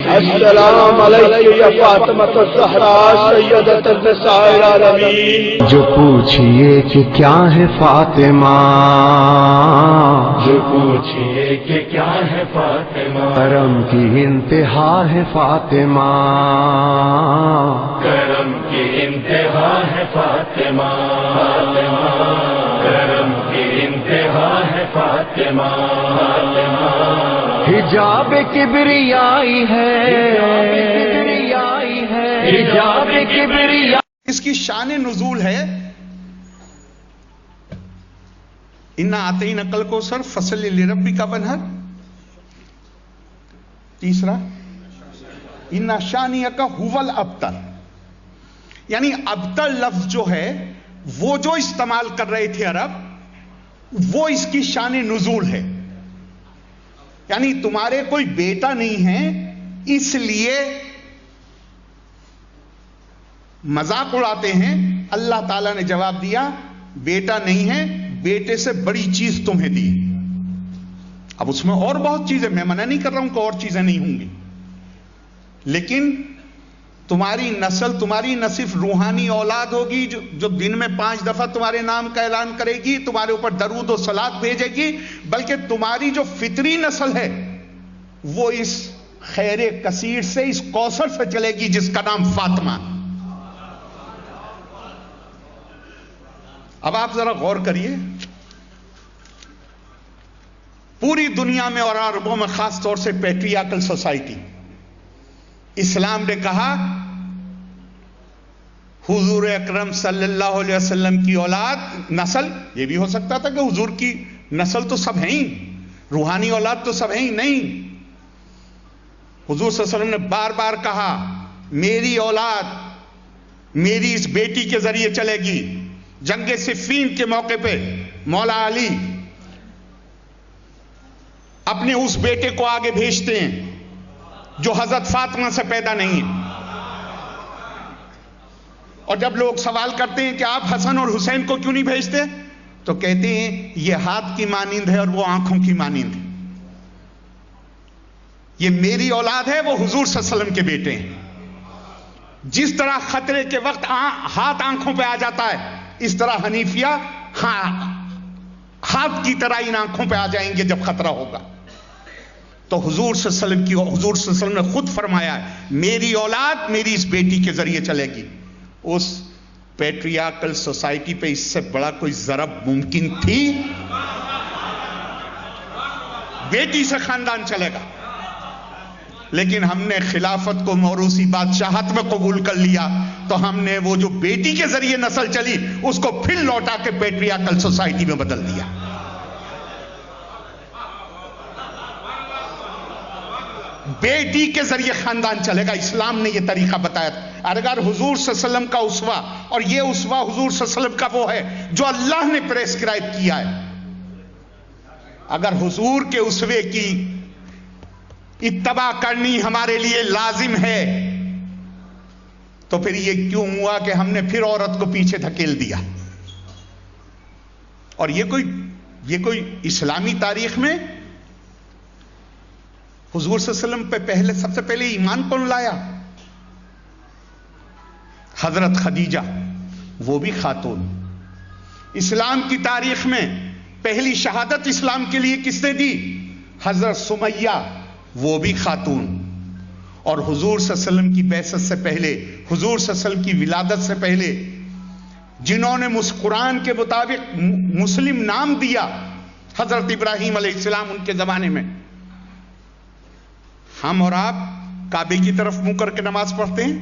السلام علیکم یا فاطمہ الزہرا سیدۃ النساء العالمین۔ جو پوچھئے کہ کیا ہے فاطمہ، جو پوچھئے کہ کیا ہے فاطمہ، کرم کی انتہا ہے فاطمہ، کرم کی انتہا ہے فاطمہ، کرم کی انتہا ہے فاطمہ، حجاب کبریائی ہے، حجاب کبریائی۔ اس کی شان نزول ہے اِنَّا أَعْطَيْنَاكَ الْكَوْثَرَ فَصَلِّ لِرَبِّكَ وَانْحَرْ۔ تیسرا اِنَّا شَانِئَكَ هُوَ الْأَبْتَرُ، یعنی ابتر لفظ جو ہے وہ جو استعمال کر رہے تھے عرب، وہ اس کی شان نزول ہے، یعنی تمہارے کوئی بیٹا نہیں ہے اس لیے مذاق اڑاتے ہیں۔ اللہ تعالیٰ نے جواب دیا بیٹا نہیں ہے، بیٹے سے بڑی چیز تمہیں دی۔ اب اس میں اور بہت چیزیں، میں منع نہیں کر رہا ہوں کہ اور چیزیں نہیں ہوں گی، لیکن تمہاری نسل، تمہاری نہ صرف روحانی اولاد ہوگی جو دن میں 5 دفعہ تمہارے نام کا اعلان کرے گی، تمہارے اوپر درود و صلات بھیجے گی، بلکہ تمہاری جو فطری نسل ہے وہ اس خیر کثیر سے، اس کوثر سے چلے گی جس کا نام فاطمہ۔ اب آپ ذرا غور کریے، پوری دنیا میں اور عربوں میں خاص طور سے پیٹریارکل سوسائٹی، اسلام نے کہا حضور اکرم صلی اللہ علیہ وسلم کی اولاد، نسل، یہ بھی ہو سکتا تھا کہ حضور کی نسل تو سب ہیں ہی، روحانی اولاد تو سب ہیں ہی، نہیں، حضور صلی اللہ علیہ وسلم نے بار بار کہا میری اولاد میری اس بیٹی کے ذریعے چلے گی۔ جنگ صفین کے موقع پہ مولا علی اپنے اس بیٹے کو آگے بھیجتے ہیں جو حضرت فاطمہ سے پیدا نہیں ہے، اور جب لوگ سوال کرتے ہیں کہ آپ حسن اور حسین کو کیوں نہیں بھیجتے، تو کہتے ہیں یہ ہاتھ کی مانند ہے اور وہ آنکھوں کی مانند ہے، یہ میری اولاد ہے، وہ حضور صلی اللہ علیہ وسلم کے بیٹے ہیں۔ جس طرح خطرے کے وقت ہاتھ آنکھوں پہ آ جاتا ہے، اس طرح حنیفیہ ہاتھ کی طرح ان آنکھوں پہ آ جائیں گے جب خطرہ ہوگا۔ تو حضور صلی اللہ علیہ وسلم نے خود فرمایا ہے میری اولاد میری اس بیٹی کے ذریعے چلے گی۔ اس پیٹریارکل سوسائٹی پہ اس سے بڑا کوئی ضرب ممکن تھی؟ بیٹی سے خاندان چلے گا، لیکن ہم نے خلافت کو موروثی بادشاہت میں قبول کر لیا، تو ہم نے وہ جو بیٹی کے ذریعے نسل چلی اس کو پھر لوٹا کے پیٹریارکل سوسائٹی میں بدل دیا۔ بیٹی کے ذریعے خاندان چلے گا، اسلام نے یہ طریقہ بتایا۔ اگر حضور صلی اللہ علیہ وسلم کا اسوہ، اور یہ اسوہ حضور صلی اللہ علیہ وسلم کا وہ ہے جو اللہ نے پریسکرائب کیا ہے، اگر حضور کے اسوے کی اتباع کرنی ہمارے لیے لازم ہے، تو پھر یہ کیوں ہوا کہ ہم نے پھر عورت کو پیچھے دھکیل دیا؟ اور یہ کوئی اسلامی تاریخ میں حضور صلی اللہ علیہ وسلم پہ سب سے پہلے ایمان کون لایا؟ حضرت خدیجہ، وہ بھی خاتون۔ اسلام کی تاریخ میں پہلی شہادت اسلام کے لیے کس نے دی؟ حضرت سمیہ، وہ بھی خاتون۔ اور حضور صلی اللہ علیہ وسلم کی بعثت سے پہلے، حضور صلی اللہ علیہ وسلم کی ولادت سے پہلے جنہوں نے قرآن کے مطابق مسلم نام دیا، حضرت ابراہیم علیہ السلام، ان کے زمانے میں ہم اور آپ کعبے کی طرف منہ کر کے نماز پڑھتے ہیں،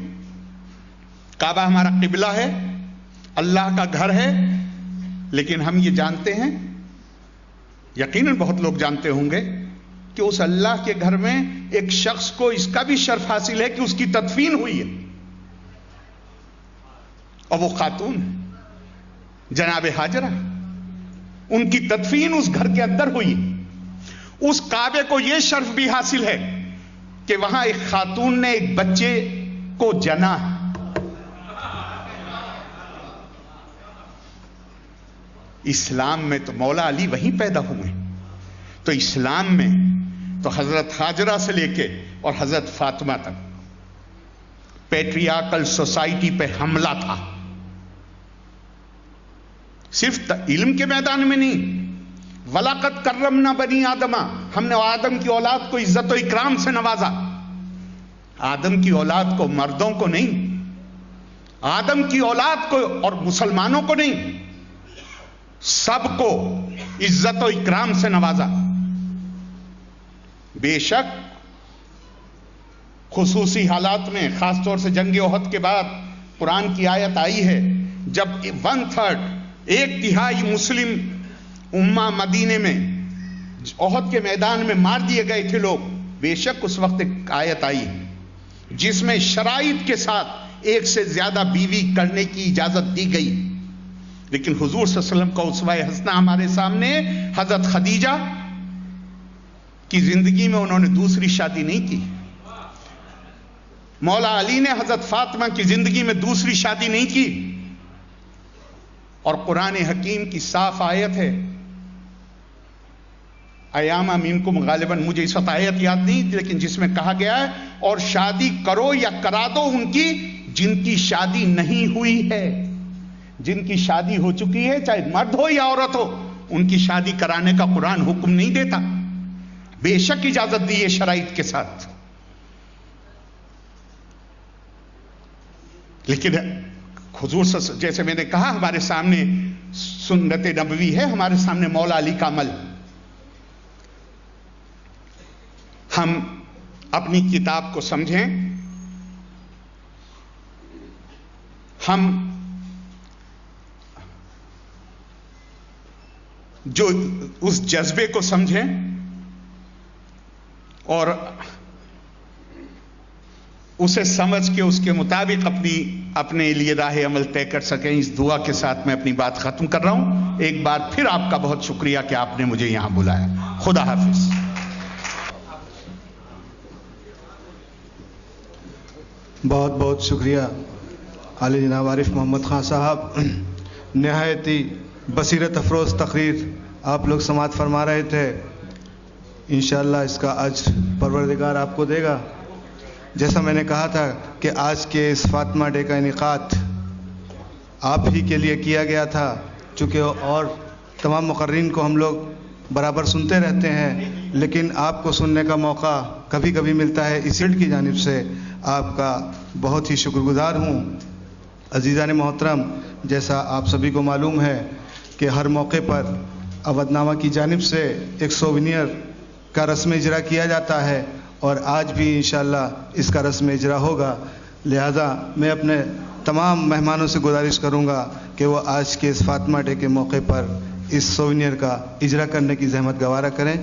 کعبہ ہمارا قبلہ ہے، اللہ کا گھر ہے، لیکن ہم یہ جانتے ہیں، یقیناً بہت لوگ جانتے ہوں گے، کہ اس اللہ کے گھر میں ایک شخص کو اس کا بھی شرف حاصل ہے کہ اس کی تدفین ہوئی ہے، اور وہ خاتون ہے، جناب ہاجرہ، ان کی تدفین اس گھر کے اندر ہوئی۔ اس کعبے کو یہ شرف بھی حاصل ہے کہ وہاں ایک خاتون نے ایک بچے کو جنا۔ اسلام میں تو مولا علی وہیں پیدا ہوئے، تو اسلام میں تو حضرت ہاجرہ سے لے کے اور حضرت فاطمہ تک پیٹریارکل سوسائٹی پہ حملہ تھا. صرف علم کے میدان میں نہیں. وَلَقَدْ كَرَّمْنَا بَنِي آدَمَ، ہم نے آدم کی اولاد کو عزت و اکرام سے نوازا. آدم کی اولاد کو، مردوں کو نہیں، آدم کی اولاد کو اور مسلمانوں کو نہیں، سب کو عزت و اکرام سے نوازا. بے شک خصوصی حالات میں، خاص طور سے جنگ احد کے بعد قرآن کی آیت آئی ہے، جب 1/3 ایک تہائی مسلم امہ مدینے میں احد کے میدان میں مار دیے گئے تھے لوگ. بے شک اس وقت ایک آیت آئی جس میں شرائط کے ساتھ ایک سے زیادہ بیوی کرنے کی اجازت دی گئی. لیکن حضور صلی اللہ علیہ وسلم کا اسوہ حسنہ ہمارے سامنے حضرت خدیجہ کی زندگی میں انہوں نے دوسری شادی نہیں کی. مولا علی نے حضرت فاطمہ کی زندگی میں دوسری شادی نہیں کی. اور قرآن حکیم کی صاف آیت ہے، ایاما منکم، غالباً مجھے اس وقت آیت یاد نہیں لیکن جس میں کہا گیا ہے اور شادی کرو یا کرا دو ان کی جن کی شادی نہیں ہوئی ہے. جن کی شادی ہو چکی ہے چاہے مرد ہو یا عورت ہو، ان کی شادی کرانے کا قرآن حکم نہیں دیتا. بے شک اجازت دی ہے شرائط کے ساتھ. لیکن حضور جیسے میں نے کہا ہمارے سامنے سنت نبوی ہے، ہمارے سامنے مولا علی کا عمل. ہم اپنی کتاب کو سمجھیں، ہم جو اس جذبے کو سمجھیں اور اسے سمجھ کے اس کے مطابق اپنے لیے راہ عمل طے کر سکیں. اس دعا کے ساتھ میں اپنی بات ختم کر رہا ہوں. ایک بار پھر آپ کا بہت شکریہ کہ آپ نے مجھے یہاں بلایا. خدا حافظ. بہت بہت شکریہ عالی جناب عارف محمد خان صاحب. نہایت ہی بصیرت افروز تقریر آپ لوگ سماعت فرما رہے تھے. انشاءاللہ اس کا اجر پروردگار آپ کو دے گا. جیسا میں نے کہا تھا کہ آج کے اس فاطمہ ڈے کا انعقاد آپ ہی کے لیے کیا گیا تھا، چونکہ اور تمام مقررین کو ہم لوگ برابر سنتے رہتے ہیں لیکن آپ کو سننے کا موقع کبھی کبھی ملتا ہے. اس کی جانب سے آپ کا بہت ہی شکر گزار ہوں. عزیزان محترم، جیسا آپ سبھی کو معلوم ہے کہ ہر موقع پر اودھ نامہ کی جانب سے ایک سووینئر کا رسم اجرا کیا جاتا ہے اور آج بھی انشاءاللہ اس کا رسم اجرا ہوگا. لہذا میں اپنے تمام مہمانوں سے گزارش کروں گا کہ وہ آج کے اس فاطمہ ڈے کے موقع پر اس سووینئر کا اجرا کرنے کی زحمت گوارا کریں.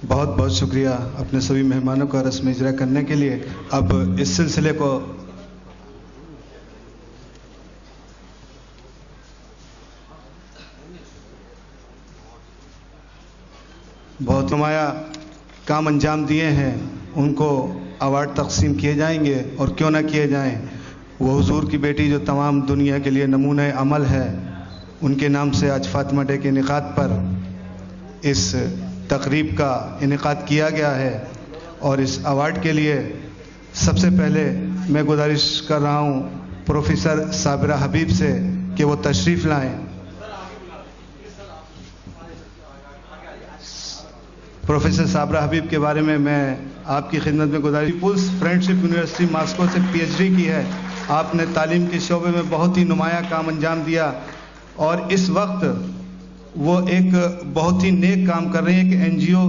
بہت بہت شکریہ اپنے سبھی مہمانوں کا رسم اجرا کرنے کے لیے. اب اس سلسلے کو بہت نمایاں کام انجام دیے ہیں ان کو ایوارڈ تقسیم کیے جائیں گے، اور کیوں نہ کیے جائیں. وہ حضور کی بیٹی جو تمام دنیا کے لیے نمونہ عمل ہے، ان کے نام سے آج فاطمہ ڈے کے انعقاد پر اس تقریب کا انعقاد کیا گیا ہے. اور اس ایوارڈ کے لیے سب سے پہلے میں گزارش کر رہا ہوں پروفیسر صابرہ حبیب سے کہ وہ تشریف لائیں. پروفیسر صابرہ حبیب کے بارے میں آپ کی خدمت میں گزارش. پیپلز فرینڈشپ یونیورسٹی ماسکو سے PhD کی ہے. آپ نے تعلیم کے شعبے میں بہت ہی نمایاں کام انجام دیا اور اس وقت وہ ایک بہت ہی نیک کام کر رہی ہیں کہ NGO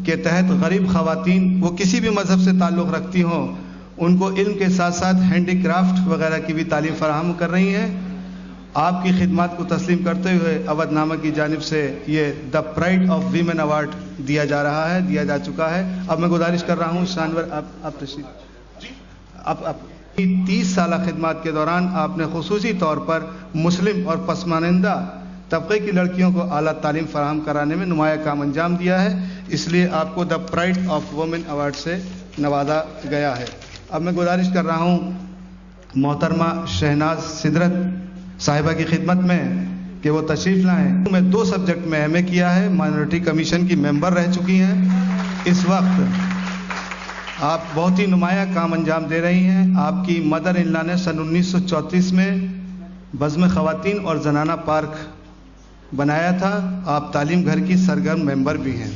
کے تحت غریب خواتین، وہ کسی بھی مذہب سے تعلق رکھتی ہوں، ان کو علم کے ساتھ ساتھ ہینڈی کرافٹ وغیرہ کی بھی تعلیم فراہم کر رہی ہیں. آپ کی خدمات کو تسلیم کرتے ہوئے اودھ نامہ کی جانب سے یہ دا پرائڈ آف ویمن ایوارڈ دیا جا چکا ہے. اب میں گزارش کر رہا ہوں شانور آپ تشریف. آپ 30 سالہ خدمات کے دوران آپ نے خصوصی طور پر مسلم اور پسماندہ طبقے کی لڑکیوں کو اعلیٰ تعلیم فراہم کرانے میں نمایاں کام انجام دیا ہے، اس لیے آپ کو دا پرائڈ آف وومن ایوارڈ سے نوازا گیا ہے. اب میں گزارش کر رہا ہوں محترمہ شہناز سدرت صاحبہ کی خدمت میں کہ وہ تشریف لائیں. میں 2 سبجیکٹ میں ایم اے کیا ہے، مائنورٹی کمیشن کی ممبر رہ چکی ہیں. اس وقت آپ بہت ہی نمایاں کام انجام دے رہی ہیں. آپ کی مدر ان لا نے سن 1934 میں بزم خواتین اور زنانہ پارک بنایا تھا. آپ تعلیم گھر کی سرگرم ممبر بھی ہیں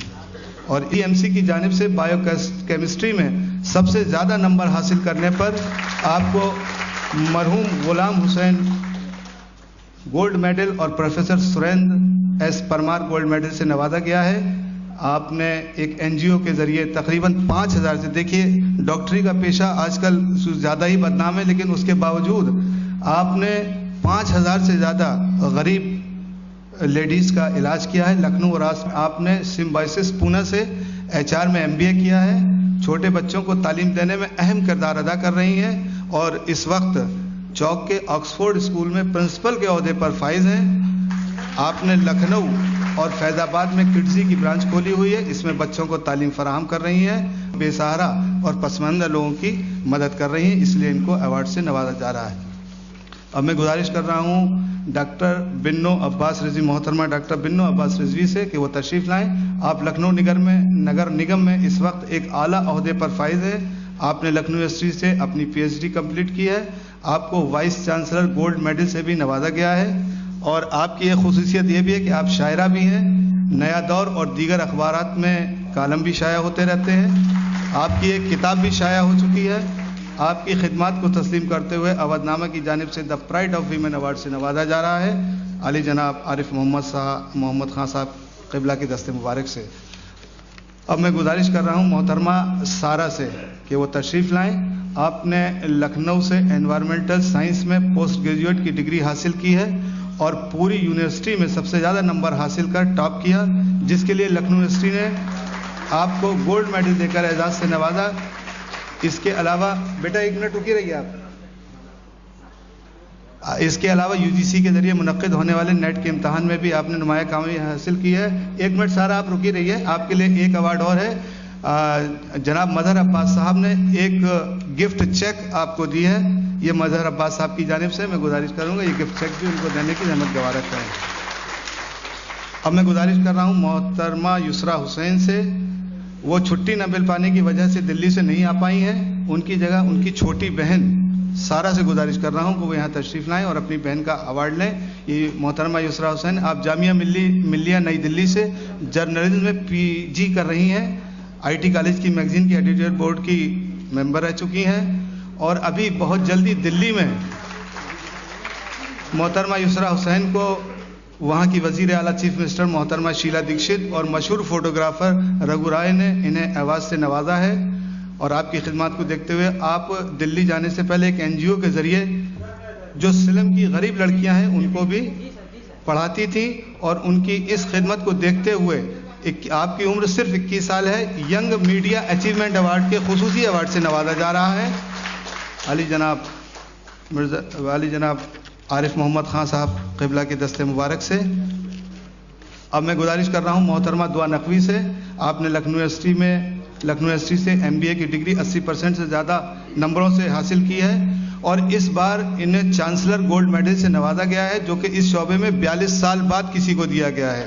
اور ای ایم سی کی جانب سے بایو کیمسٹری میں سب سے زیادہ نمبر حاصل کرنے پر آپ کو مرحوم غلام حسین گولڈ میڈل اور professor Surinder S Parmar gold medal سے نوازا گیا ہے. آپ نے ایک این جی او کے ذریعے تقریباً 5000 سے، دیکھیے ڈاکٹری کا پیشہ آج کل زیادہ ہی بدنام ہے، لیکن اس کے باوجود آپ نے 5000 سے زیادہ غریب لیڈیز کا علاج کیا ہے. لکھنؤ اور آپ نے سمبائسس پونا سے ایچ آر میں ایم بی اے کیا ہے. چھوٹے بچوں کو تعلیم دینے میں اہم کردار ادا کر رہی ہیں اور اس وقت چوک کے آکسفورڈ اسکول میں پرنسپل کے عہدے پر فائز ہیں. آپ نے لکھنؤ اور فیض آباد میں کڈزی کی برانچ کھولی ہوئی ہے، اس میں بچوں کو تعلیم فراہم کر رہی ہیں، بے سہارا اور پسماندہ لوگوں کی مدد کر رہی ہیں، اس لیے ان کو ایوارڈ سے نوازا جا رہا ہے. اب میں گزارش کر رہا ہوں ڈاکٹر بنو عباس رضوی، محترمہ ڈاکٹر بنو عباس رضوی سے کہ وہ تشریف لائیں. آپ لکھنؤ نگر نگم میں اس وقت ایک اعلیٰ عہدے پر فائز ہیں. آپ نے لکھنؤ یونیورسٹی سے اپنی پی ایچ ڈی کمپلیٹ کی ہے. آپ کو وائس چانسلر گولڈ میڈل سے بھی نوازا گیا ہے اور آپ کی ایک خصوصیت یہ بھی ہے کہ آپ شاعرہ بھی ہیں. نیا دور اور دیگر اخبارات میں کالم بھی شائع ہوتے رہتے ہیں. آپ کی ایک کتاب بھی شائع ہو چکی ہے. آپ کی خدمات کو تسلیم کرتے ہوئے اودھ نامہ کی جانب سے دا پرائڈ آف ویمن ایوارڈ سے نوازا جا رہا ہے علی جناب عارف محمد خان صاحب قبلہ کی دست مبارک سے. اب میں گزارش کر رہا ہوں محترمہ سارہ سے کہ وہ تشریف لائیں. آپ نے لکھنؤ سے انوائرمنٹل سائنس میں پوسٹ گریجویٹ کی ڈگری حاصل کی ہے اور پوری یونیورسٹی میں سب سے زیادہ نمبر حاصل کر ٹاپ کیا، جس کے لیے لکھنؤ یونیورسٹی نے آپ کو گولڈ میڈل دے کر اعزاز سے نوازا. اس کے علاوہ بیٹا 1 منٹ رکی رہیے آپ. اس کے علاوہ یو جی سی کے ذریعے منعقد ہونے والے نیٹ کے امتحان میں بھی آپ نے نمایاں کامیابی حاصل کی ہے. 1 منٹ سارا آپ رکی رہیے. آپ کے لیے ایک ایوارڈ اور ہے. جناب مظہر عباس صاحب نے ایک گفٹ چیک آپ کو دی ہے. یہ مظہر عباس صاحب کی جانب سے میں گزارش کروں گا یہ گفٹ چیک بھی ان کو دینے کی زحمت گوارا کریں. اب میں گزارش کر رہا ہوں محترمہ یسرا حسین سے. وہ چھٹی نہ مل پانے کی وجہ سے دلی سے نہیں آ پائی ہیں. ان کی جگہ ان کی چھوٹی بہن سارہ سے گزارش کر رہا ہوں کہ وہ یہاں تشریف لائیں اور اپنی بہن کا ایوارڈ لیں. یہ محترمہ یسرا حسین آپ جامعہ ملیہ نئی دلی سے جرنلزم میں پی جی کر رہی ہیں. آئی ٹی کالج کی میگزین کی ایڈیٹور بورڈ کی ممبر رہ چکی ہیں اور ابھی بہت جلدی دلی میں محترمہ یسرا حسین کو وہاں کی وزیر اعلیٰ چیف منسٹر محترمہ شیلا دیکشت اور مشہور فوٹوگرافر رگھو رائے نے انہیں ایوارڈ سے نوازا ہے. اور آپ کی خدمات کو دیکھتے ہوئے آپ دلی جانے سے پہلے ایک این جی او کے ذریعے جو سلم کی غریب لڑکیاں ہیں ان کو بھی پڑھاتی تھیں اور ان کی اس خدمت کو دیکھتے ہوئے آپ کی عمر صرف 21 سال ہے. ینگ میڈیا اچیومنٹ ایوارڈ کے خصوصی ایوارڈ سے نوازا جا رہا ہے علی جناب عارف محمد خان صاحب قبلہ کی دست مبارک سے. اب میں گزارش کر رہا ہوں محترمہ دعا نقوی سے. آپ نے لکھنؤ یونیورسٹی سے ایم بی اے کی ڈگری 80% سے زیادہ نمبروں سے حاصل کی ہے اور اس بار انہیں چانسلر گولڈ میڈل سے نوازا گیا ہے جو کہ اس شعبے میں 42 سال بعد کسی کو دیا گیا ہے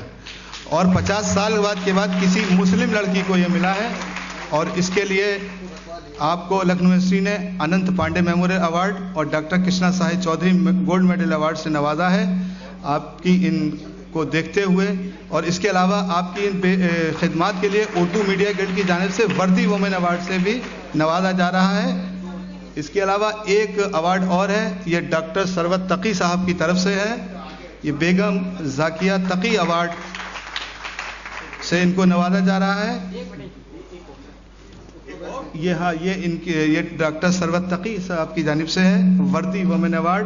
اور 50 سال کے بعد کسی مسلم لڑکی کو یہ ملا ہے. اور اس کے لیے آپ کو لکھنؤ یونیورسٹی نے اننت پانڈے میموریل ایوارڈ اور doctor Krishna Sahi Chaudhary gold medal award سے نوازا ہے. آپ کی ان کو دیکھتے ہوئے اور اس کے علاوہ آپ کی ان خدمات کے لیے اردو میڈیا گلڈ کی جانب سے وردی وومن ایوارڈ سے بھی نوازا جا رہا ہے. اس کے علاوہ ایک ایوارڈ اور ہے، یہ ڈاکٹر سروت تقی صاحب کی طرف سے ہے. یہ بیگم ذاکیہ تقی ایوارڈ سے ان کو نوازا جا رہا ہے. یہ ڈاکٹر سروت تقی صاحب کی جانب سے ہے وردی وومن ایوارڈ.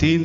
3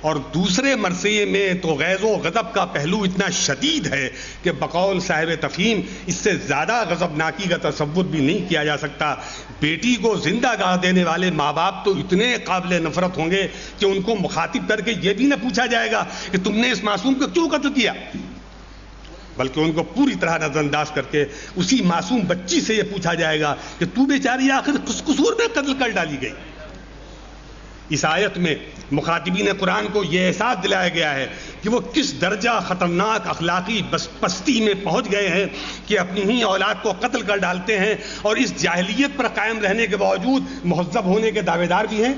اور دوسرے مرثیے میں تو غیظ و غضب کا پہلو اتنا شدید ہے کہ بقول صاحب تفہیم اس سے زیادہ غضبناکی کا تصور بھی نہیں کیا جا سکتا. بیٹی کو زندہ گاہ دینے والے ماں باپ تو اتنے قابل نفرت ہوں گے کہ ان کو مخاطب کر کے یہ بھی نہ پوچھا جائے گا کہ تم نے اس معصوم کو کیوں قتل کیا، بلکہ ان کو پوری طرح نظر انداز کر کے اسی معصوم بچی سے یہ پوچھا جائے گا کہ تو بیچاری آخر کس قصور میں قتل کر ڈالی گئی. اس آیت میں مخاطبین قرآن کو یہ احساس دلایا گیا ہے کہ وہ کس درجہ خطرناک اخلاقی پستی میں پہنچ گئے ہیں کہ اپنی ہی اولاد کو قتل کر ڈالتے ہیں، اور اس جاہلیت پر قائم رہنے کے باوجود مہذب ہونے کے دعوے دار بھی ہیں.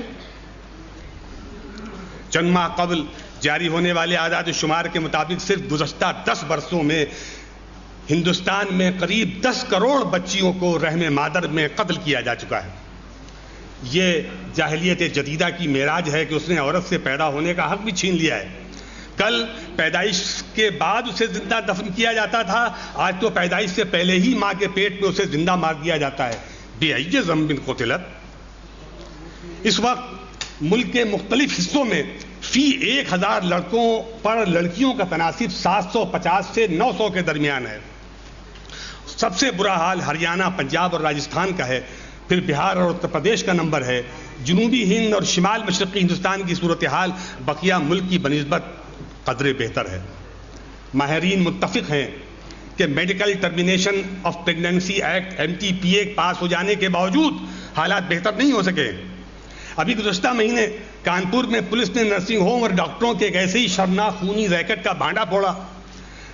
چند ماہ قبل جاری ہونے والے اعداد و شمار کے مطابق صرف گزشتہ 10 برسوں میں ہندوستان میں قریب 10 کروڑ بچیوں کو رحم مادر میں قتل کیا جا چکا ہے. یہ جاہلیت جدیدہ کی معراج ہے کہ اس نے عورت سے پیدا ہونے کا حق بھی چھین لیا ہے. کل پیدائش کے بعد اسے زندہ دفن کیا جاتا تھا، آج تو پیدائش سے پہلے ہی ماں کے پیٹ میں اسے زندہ مار دیا جاتا ہے. بِأَيِّ ذَنبٍ قُتِلَتْ. اس وقت ملک کے مختلف حصوں میں فی 1000 لڑکوں پر لڑکیوں کا تناسب 750 سے 900 کے درمیان ہے. سب سے برا حال ہریانہ، پنجاب اور راجستھان کا ہے، پھر بہار اور اتر پردیش کا نمبر ہے. جنوبی ہند اور شمال مشرقی ہندوستان کی صورتحال بقیہ ملک کی بنسبت قدرے بہتر ہے. ماہرین متفق ہیں کہ medical termination of pregnancy act MTPA پاس ہو جانے کے باوجود حالات بہتر نہیں ہو سکے. ابھی گزشتہ مہینے کانپور میں پولیس نے نرسنگ ہوم اور ڈاکٹروں کے ایک ایسے ہی شرمناک خونی ریکٹ کا بھانڈا پھوڑا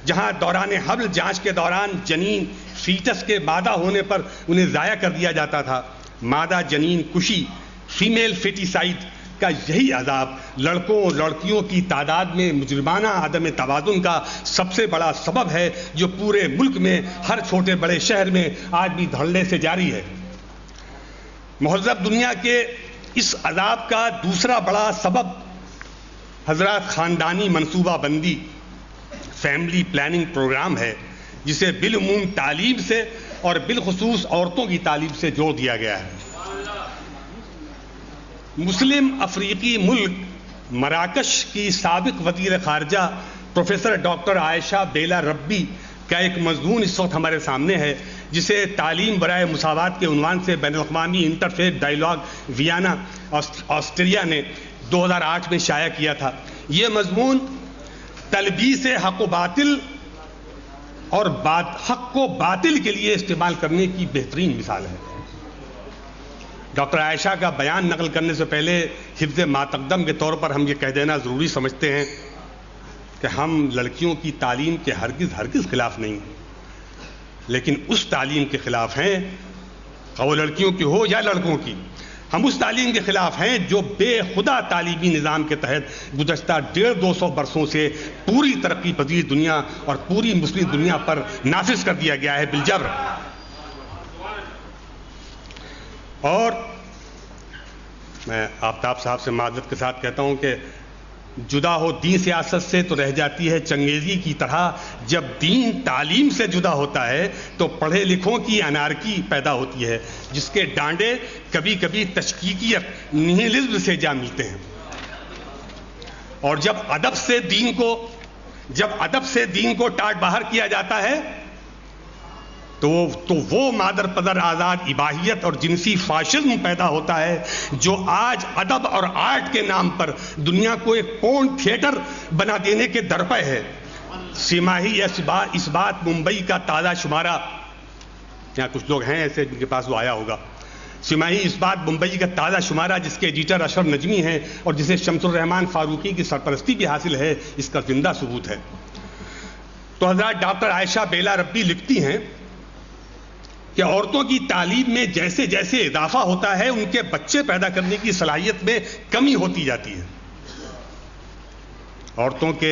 جہاں دوران حمل جانچ کے دوران جنین فیٹس کے مادہ ہونے پر انہیں ضائع کر دیا جاتا تھا. مادہ جنین کشی، فیمیل فیٹیسائڈ کا یہی عذاب لڑکوں اور لڑکیوں کی تعداد میں مجرمانہ عدم توازن کا سب سے بڑا سبب ہے، جو پورے ملک میں ہر چھوٹے بڑے شہر میں آج بھی دھڑلے سے جاری ہے. مہذب دنیا کے اس عذاب کا دوسرا بڑا سبب حضرات خاندانی منصوبہ بندی، فیملی پلاننگ پروگرام ہے، جسے بالعموم تعلیم سے اور بالخصوص عورتوں کی تعلیم سے جوڑ دیا گیا ہے. مسلم افریقی ملک مراکش کی سابق وزیر خارجہ پروفیسر ڈاکٹر عائشہ بیلا ربی کا ایک مضمون اس وقت ہمارے سامنے ہے، جسے تعلیم برائے مساوات کے عنوان سے بین الاقوامی انٹرفیتھ ڈائیلاگ ویانا آسٹریا نے 2008 میں شائع کیا تھا. یہ مضمون تلبیس حق و باطل اور حق کو باطل کے لیے استعمال کرنے کی بہترین مثال ہے. ڈاکٹر عائشہ کا بیان نقل کرنے سے پہلے حفظ ماتقدم کے طور پر ہم یہ کہہ دینا ضروری سمجھتے ہیں کہ ہم لڑکیوں کی تعلیم کے ہرگز خلاف نہیں، لیکن اس تعلیم کے خلاف ہیں، وہ لڑکیوں کی ہو یا لڑکوں کی. ہم اس تعلیم کے خلاف ہیں جو بے خدا تعلیمی نظام کے تحت گزشتہ 150-200 برسوں سے پوری ترقی پذیر دنیا اور پوری مسلم دنیا پر نافذ کر دیا گیا ہے بالجبر. اور میں آفتاب صاحب سے معذرت کے ساتھ کہتا ہوں کہ جدا ہو دین سیاست سے تو رہ جاتی ہے چنگیزی کی طرح. جب دین تعلیم سے جدا ہوتا ہے تو پڑھے لکھوں کی انارکی پیدا ہوتی ہے، جس کے ڈانڈے کبھی کبھی تشکیکیت نیہلزم سے جا ملتے ہیں. اور جب ادب سے دین کو ٹاٹ باہر کیا جاتا ہے تو وہ مادر پدر آزاد اباحیت اور جنسی فاشزم پیدا ہوتا ہے جو آج ادب اور آرٹ کے نام پر دنیا کو ایک پورن تھیٹر بنا دینے کے درپے ہے. سیماہی اس بات ممبئی کا تازہ شمارہ، یہاں کچھ لوگ ہیں ایسے جن کے پاس وہ آیا ہوگا، سیماہی اس بات ممبئی کا تازہ شمارہ جس کے ایڈیٹر اشرف نجمی ہیں اور جسے شمس الرحمان فاروقی کی سرپرستی بھی حاصل ہے، اس کا زندہ ثبوت ہے. تو حضرات ڈاکٹر عائشہ بیلا ربی لکھتی ہیں کہ عورتوں کی تعلیم میں جیسے جیسے اضافہ ہوتا ہے ان کے بچے پیدا کرنے کی صلاحیت میں کمی ہوتی جاتی ہے. عورتوں کے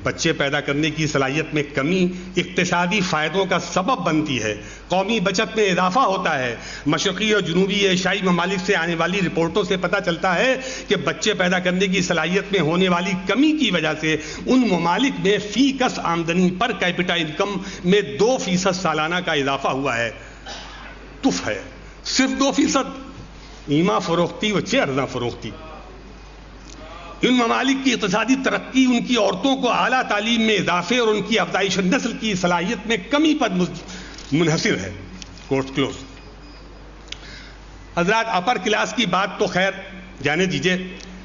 بچے پیدا کرنے کی صلاحیت میں کمی اقتصادی فائدوں کا سبب بنتی ہے، قومی بچت میں اضافہ ہوتا ہے. مشرقی اور جنوبی ایشیائی ممالک سے آنے والی رپورٹوں سے پتہ چلتا ہے کہ بچے پیدا کرنے کی صلاحیت میں ہونے والی کمی کی وجہ سے ان ممالک میں فی کس آمدنی پر کیپٹا انکم میں 2% سالانہ کا اضافہ ہوا ہے. تف ہے صرف 2%. ایما فروختی و چہ ارزاں فروختی. ان ممالک کی اقتصادی ترقی ان کی عورتوں کو اعلیٰ تعلیم میں اضافے اور ان کی افزائش نسل کی صلاحیت میں کمی پر منحصر ہے. کوٹ کلوز. حضرات اپر کلاس کی بات تو خیر جانے دیجئے،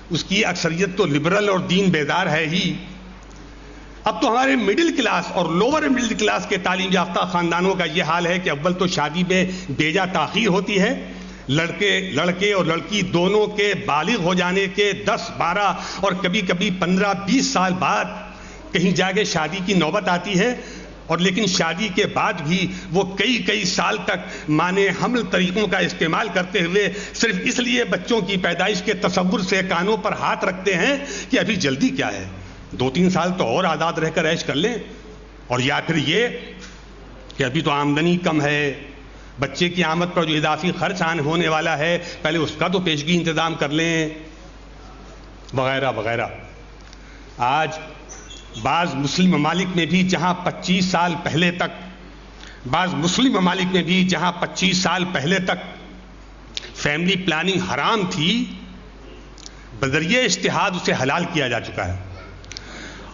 اس کی اکثریت تو لبرل اور دین بیدار ہے ہی. اب تو ہمارے مڈل کلاس اور لوور مڈل کلاس کے تعلیم یافتہ خاندانوں کا یہ حال ہے کہ اول تو شادی میں بیجا تاخیر ہوتی ہے. لڑکے اور لڑکی دونوں کے بالغ ہو جانے کے 10 12 اور کبھی کبھی 15 20 سال بعد کہیں جا کے شادی کی نوبت آتی ہے. اور لیکن شادی کے بعد بھی وہ کئی سال تک معنی حمل طریقوں کا استعمال کرتے ہوئے صرف اس لیے بچوں کی پیدائش کے تصور سے کانوں پر ہاتھ رکھتے ہیں کہ ابھی جلدی کیا ہے، 2-3 سال تو اور آزاد رہ کر عیش کر لیں. اور یا پھر یہ کہ ابھی تو آمدنی کم ہے، بچے کی آمد پر جو اضافی خرچ ہونے والا ہے پہلے اس کا تو پیشگی انتظام کر لیں، وغیرہ وغیرہ. آج بعض مسلم ممالک میں بھی جہاں 25 سال پہلے تک فیملی پلاننگ حرام تھی، بذریعہ اجتہاد اسے حلال کیا جا چکا ہے.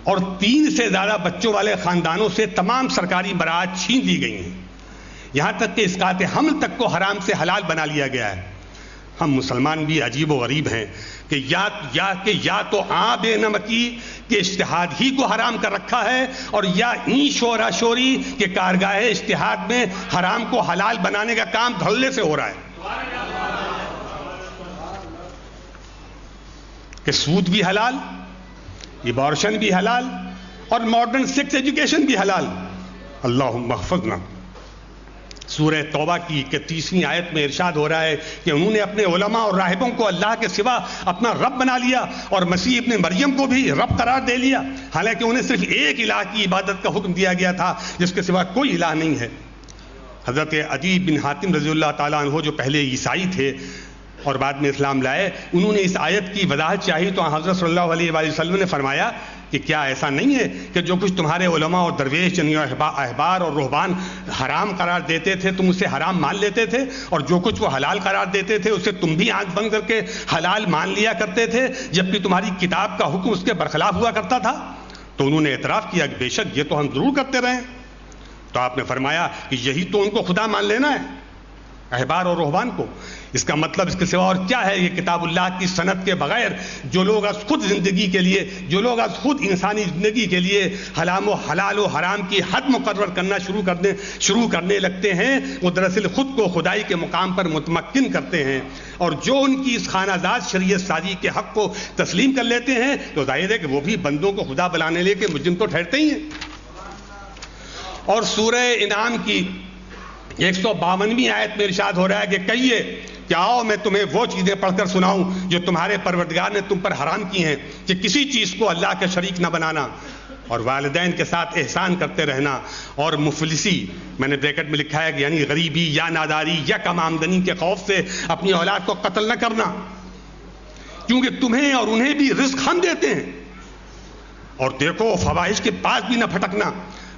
اور 3 سے زیادہ بچوں والے خاندانوں سے تمام سرکاری براعت چھین لی گئی ہیں. یہاں تک کہ اسقاط حمل تک کو حرام سے حلال بنا لیا گیا ہے. ہم مسلمان بھی عجیب و غریب ہیں کہ یا تو بے نمکی کے اجتہاد ہی کو حرام کر رکھا ہے، اور یا شورا شوری کے کارگاہ اجتہاد میں حرام کو حلال بنانے کا کام دھڑلے سے ہو رہا ہے. کہ سود بھی حلال، ابارشن بھی حلال، اور ماڈرن سیکس ایجوکیشن بھی حلال. اللہم احفظنا. سورہ توبہ کی 31ویں آیت میں ارشاد ہو رہا ہے کہ انہوں نے اپنے علماء اور راہبوں کو اللہ کے سوا اپنا رب بنا لیا اور مسیح ابن مریم کو بھی رب قرار دے لیا، حالانکہ انہیں صرف ایک الہ کی عبادت کا حکم دیا گیا تھا جس کے سوا کوئی الہ نہیں ہے. حضرت عدی بن حاتم رضی اللہ تعالیٰ عنہ جو پہلے عیسائی تھے اور بعد میں اسلام لائے، انہوں نے اس آیت کی وضاحت چاہی تو حضرت صلی اللہ علیہ وآلہ وسلم نے فرمایا کہ کیا ایسا نہیں ہے کہ جو کچھ تمہارے علماء اور درویش یعنی احبار اور رہبان حرام قرار دیتے تھے تم اسے حرام مان لیتے تھے، اور جو کچھ وہ حلال قرار دیتے تھے اسے تم بھی آنکھ بند کر کے حلال مان لیا کرتے تھے، جبکہ تمہاری کتاب کا حکم اس کے برخلاف ہوا کرتا تھا؟ تو انہوں نے اعتراف کیا کہ بے شک یہ تو ہم ضرور کرتے رہے. تو آپ نے فرمایا کہ یہی تو ان کو خدا مان لینا ہے، احبار اور رہبان کو. اس کا مطلب اس کے سوا اور کیا ہے؟ یہ کتاب اللہ کی سند کے بغیر جو لوگ از خود زندگی کے لیے، جو لوگ از خود انسانی زندگی کے لیے حلال و حرام کی حد مقرر کرنا شروع کرنے لگتے ہیں، وہ دراصل خود کو خدائی کے مقام پر متمکن کرتے ہیں. اور جو ان کی اس خانہ دار شریعت سازی کے حق کو تسلیم کر لیتے ہیں تو ظاہر ہے کہ وہ بھی بندوں کو خدا بنانے لے کے مجرم تو ٹھہرتے ہی ہیں. اور سورہ انعام کی 152ویں آیت میں ارشاد ہو رہا ہے کہ کہیے کہ آؤ میں تمہیں وہ چیزیں پڑھ کر سناؤں جو تمہارے پروردگار نے تم پر حرام کی ہیں، کہ کسی چیز کو اللہ کے شریک نہ بنانا، اور والدین کے ساتھ احسان کرتے رہنا، اور مفلسی میں نے بریکٹ میں لکھا ہے کہ یعنی غریبی یا ناداری یا کم آمدنی کے خوف سے اپنی اولاد کو قتل نہ کرنا، کیونکہ تمہیں اور انہیں بھی رزق ہم دیتے ہیں. اور دیکھو فواحش کے پاس بھی نہ پھٹکنا،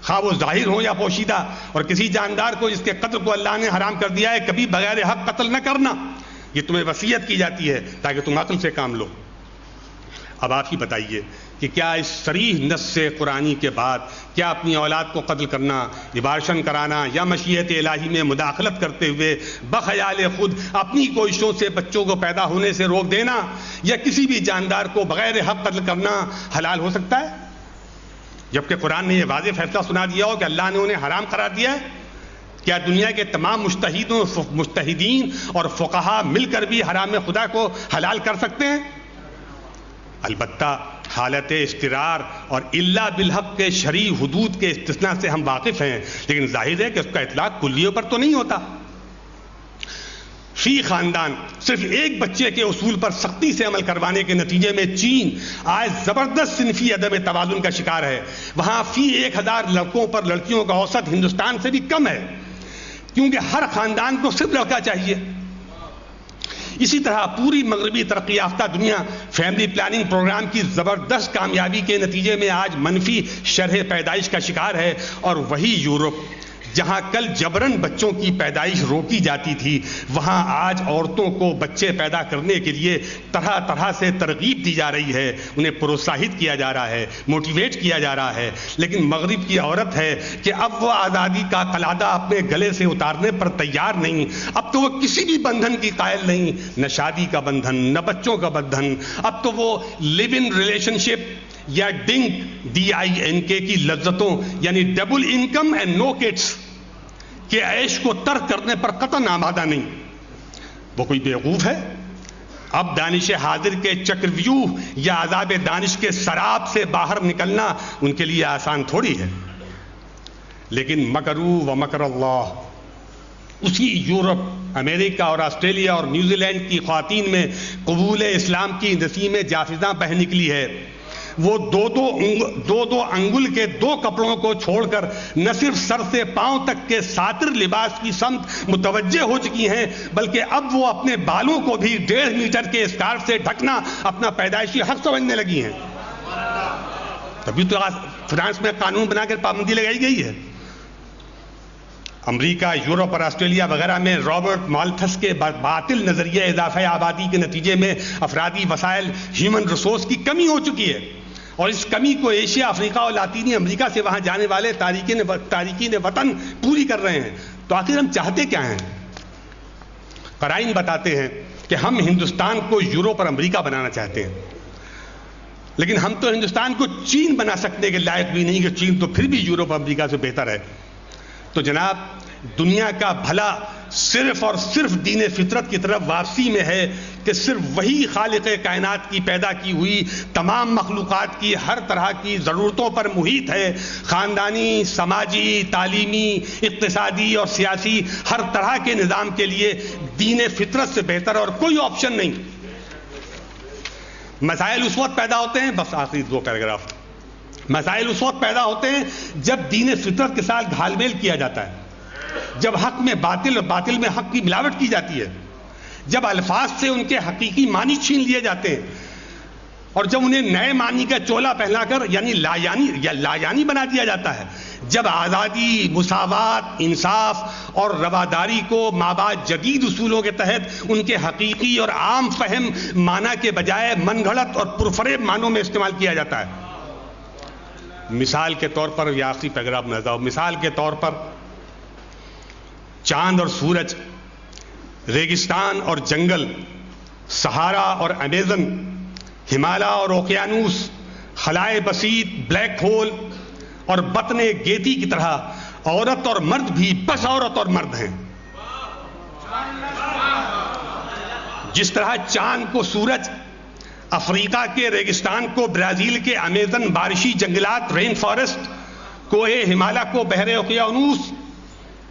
خواہ وہ ظاہر ہو یا پوشیدہ، اور کسی جاندار کو جس کے قتل کو اللہ نے حرام کر دیا ہے کبھی بغیر حق قتل نہ کرنا. یہ تمہیں وصیت کی جاتی ہے تاکہ تم عقل سے کام لو. اب آپ ہی بتائیے کہ کیا اس صریح نص سے قرآنی کے بعد کیا اپنی اولاد کو قتل کرنا، ابارشن کرانا یا مشیت الہی میں مداخلت کرتے ہوئے بخیال خود اپنی کوششوں سے بچوں کو پیدا ہونے سے روک دینا یا کسی بھی جاندار کو بغیر حق قتل کرنا حلال ہو سکتا ہے؟ جبکہ قرآن نے یہ واضح فیصلہ سنا دیا ہو کہ اللہ نے انہیں حرام قرار دیا ہے. کیا دنیا کے تمام مجتہدین اور فقہا مل کر بھی حرام خدا کو حلال کر سکتے ہیں؟ البتہ حالت اضطرار اور الا بالحق کے شرعی حدود کے استثناء سے ہم واقف ہیں، لیکن ظاہر ہے کہ اس کا اطلاق کلیوں پر تو نہیں ہوتا. فی خاندان صرف ایک بچے کے اصول پر سختی سے عمل کروانے کے نتیجے میں چین آج زبردست صنفی عدم توازن کا شکار ہے. وہاں فی 1000 لڑکوں پر لڑکیوں کا اوسط ہندوستان سے بھی کم ہے، کیونکہ ہر خاندان کو صرف لڑکا چاہیے. اسی طرح پوری مغربی ترقی یافتہ دنیا فیملی پلاننگ پروگرام کی زبردست کامیابی کے نتیجے میں آج منفی شرح پیدائش کا شکار ہے، اور وہی یورپ جہاں کل جبرن بچوں کی پیدائش روکی جاتی تھی، وہاں آج عورتوں کو بچے پیدا کرنے کے لیے طرح طرح سے ترغیب دی جا رہی ہے، انہیں پروتساہت کیا جا رہا ہے، موٹیویٹ کیا جا رہا ہے۔ لیکن مغرب کی عورت ہے کہ اب وہ آزادی کا قلادہ اپنے گلے سے اتارنے پر تیار نہیں، اب تو وہ کسی بھی بندھن کی قائل نہیں، نہ شادی کا بندھن، نہ بچوں کا بندھن، اب تو وہ لیو ان ریلیشن شپ یا ڈنک DINK کی لذتوں یعنی double income and no kids کے عیش کو ترک کرنے پر قطعاً آمادہ نہیں۔ وہ کوئی بیوقوف ہے؟ اب دانش حاضر کے چکرویوہ یا عذاب دانش کے سراب سے باہر نکلنا ان کے لیے آسان تھوڑی ہے۔ لیکن مکروا ومکر اللہ، اسی یورپ، امریکہ اور آسٹریلیا اور نیوزی لینڈ کی خواتین میں قبول اسلام کی نسیم جافزاں بہہ نکلی ہے۔ وہ دو انگل کے 2 کپڑوں کو چھوڑ کر نہ صرف سر سے پاؤں تک کے ساتر لباس کی سمت متوجہ ہو چکی ہیں، بلکہ اب وہ اپنے بالوں کو بھی 1.5 میٹر کے اسکارف سے ڈھکنا اپنا پیدائشی حق سمجھنے لگی ہیں۔ تبھی تو فرانس میں قانون بنا کر پابندی لگائی گئی ہے۔ امریکہ، یورپ اور آسٹریلیا وغیرہ میں رابرٹ مالتھس کے باطل نظریہ اضافہ آبادی کے نتیجے میں افرادی وسائل، ہیومن ریسورس کی کمی ہو چکی ہے، اور اس کمی کو ایشیا، افریقہ اور لاطینی امریکہ سے وہاں جانے والے تارکین وطن پوری کر رہے ہیں۔ تو آخر ہم چاہتے کیا ہیں؟ قرائن بتاتے ہیں کہ ہم ہندوستان کو یورپ اور امریکہ بنانا چاہتے ہیں، لیکن ہم تو ہندوستان کو چین بنا سکنے کے لائق بھی نہیں کہ چین تو پھر بھی یورپ اور امریکہ سے بہتر ہے۔ تو جناب، دنیا کا بھلا صرف اور صرف دین فطرت کی طرف واپسی میں ہے کہ صرف وہی خالق کائنات کی پیدا کی ہوئی تمام مخلوقات کی ہر طرح کی ضرورتوں پر محیط ہے۔ خاندانی، سماجی، تعلیمی، اقتصادی اور سیاسی ہر طرح کے نظام کے لیے دین فطرت سے بہتر اور کوئی آپشن نہیں۔ مسائل اس وقت پیدا ہوتے ہیں، بس آخری 2 پیراگراف، مسائل اس وقت پیدا ہوتے ہیں جب دین فطرت کے ساتھ گھال میل کیا جاتا ہے، جب حق میں باطل اور باطل میں حق کی ملاوٹ کی جاتی ہے، جب الفاظ سے ان کے حقیقی معنی چھین لیے جاتے ہیں، اور جب انہیں نئے معنی کا چولا پہنا کر یعنی لایانی بنا دیا جاتا ہے، جب آزادی، مساوات، انصاف اور رواداری کو مابعد جدید اصولوں کے تحت ان کے حقیقی اور عام فہم معنی کے بجائے من گھڑت اور پرفریب معنوں میں استعمال کیا جاتا ہے۔ مثال کے طور پر، یہ آخری پیراگراف میں آتا ہوں، مثال کے طور پر چاند اور سورج، ریگستان اور جنگل، سہارا اور امیزن، ہمالیہ اور اوقیانوس، خلائے بسیط، بلیک ہول اور بطن گیتی کی طرح عورت اور مرد بھی بس عورت اور مرد ہیں۔ جس طرح چاند کو سورج، افریقہ کے ریگستان کو برازیل کے امیزن بارشی جنگلات رین فارسٹ، کوہ ہمالیہ کو بحر اوقیانوس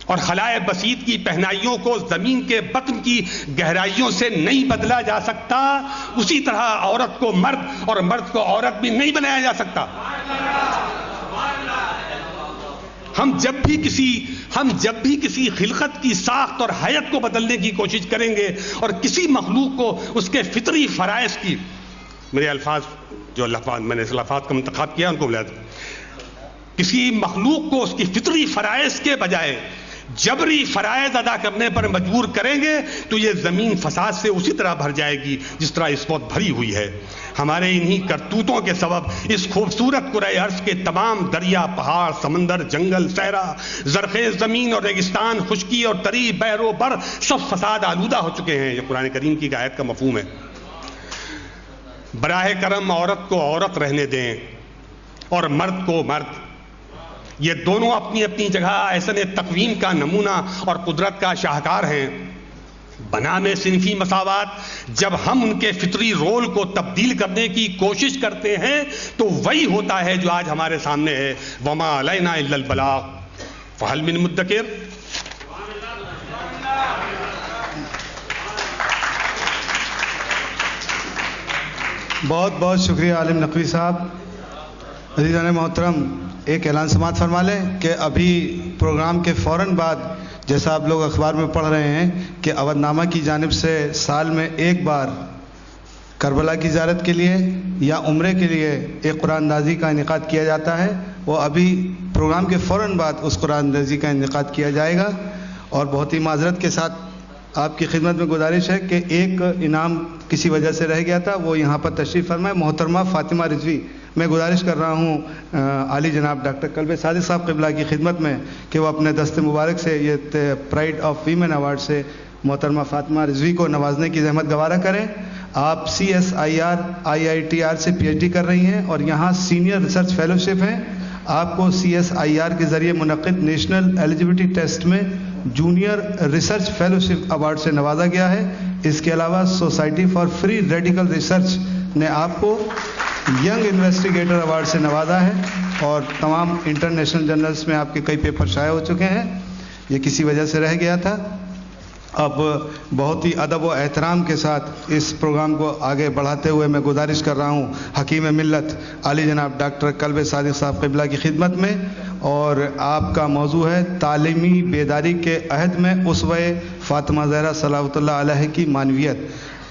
اور خلائے بسیط کی پہنائیوں کو زمین کے بطن کی گہرائیوں سے نہیں بدلا جا سکتا، اسی طرح عورت کو مرد اور مرد کو عورت بھی نہیں بنایا جا سکتا۔ ہم جب بھی کسی خلقت کی ساخت اور حیت کو بدلنے کی کوشش کریں گے اور کسی مخلوق کو اس کے فطری فرائض کی، میرے الفاظ جو میں نے اس الفاظ کا منتخب کیا ان کو بلا دیں، کسی مخلوق کو اس کی فطری فرائض کے بجائے جبری فرائض ادا کرنے پر مجبور کریں گے تو یہ زمین فساد سے اسی طرح بھر جائے گی جس طرح اس وقت بھری ہوئی ہے۔ ہمارے انہی کرتوتوں کے سبب اس خوبصورت کرۂ ارض کے تمام دریا، پہاڑ، سمندر، جنگل، صحرا، زرخیز زمین اور ریگستان، خشکی اور تری، بحر و بر سب فساد آلودہ ہو چکے ہیں۔ یہ قرآن کریم کی آیت کا مفہوم ہے۔ براہ کرم عورت کو عورت رہنے دیں اور مرد کو مرد، یہ دونوں اپنی اپنی جگہ احسن تقویم کا نمونہ اور قدرت کا شاہکار ہیں۔ بنام صنفی مساوات جب ہم ان کے فطری رول کو تبدیل کرنے کی کوشش کرتے ہیں تو وہی ہوتا ہے جو آج ہمارے سامنے ہے۔ وما علینا الا البلاغ فہل من مدکر۔ بہت بہت شکریہ عالم نقوی صاحب۔ عزیزان محترم، ایک اعلان سماعت فرما لیں کہ ابھی پروگرام کے فوراً بعد جیسا آپ لوگ اخبار میں پڑھ رہے ہیں کہ اودھ نامہ کی جانب سے سال میں ایک بار کربلا کی زیارت کے لیے یا عمرے کے لیے ایک قرآن اندازی کا انعقاد کیا جاتا ہے۔ وہ ابھی پروگرام کے فوراً بعد اس قرآن اندازی کا انعقاد کیا جائے گا. اور بہت ہی معذرت کے ساتھ آپ کی خدمت میں گزارش ہے کہ ایک انعام کسی وجہ سے رہ گیا تھا، وہ یہاں پر تشریف فرمائے محترمہ فاطمہ رضوی. میں گزارش کر رہا ہوں عالی جناب ڈاکٹر قلب صادق صاحب قبلہ کی خدمت میں کہ وہ اپنے دست مبارک سے یہ پرائڈ آف ویمن ایوارڈ سے محترمہ فاطمہ رضوی کو نوازنے کی زحمت گوارہ کریں. آپ CSIR IITR سے PhD کر رہی ہیں اور یہاں سینئر ریسرچ فیلوشپ ہیں. آپ کو CSIR کے ذریعے منعقد نیشنل ایلیجبلٹی ٹیسٹ میں جونیئر ریسرچ فیلوشپ ایوارڈ سے نوازا گیا ہے. اس کے علاوہ society for free radical research نے آپ کو ینگ انویسٹیگیٹر ایوارڈ سے نوازا ہے اور تمام انٹرنیشنل جرنلز میں آپ کے کئی پیپر شائع ہو چکے ہیں. یہ کسی وجہ سے رہ گیا تھا. اب بہت ہی ادب و احترام کے ساتھ اس پروگرام کو آگے بڑھاتے ہوئے میں گزارش کر رہا ہوں حکیم ملت علی جناب ڈاکٹر قلب صادق صاحب قبلہ کی خدمت میں، اور آپ کا موضوع ہے تعلیمی بیداری کے عہد میں اسوہ فاطمہ زہرا صلوات اللہ علیہ کی معنویت.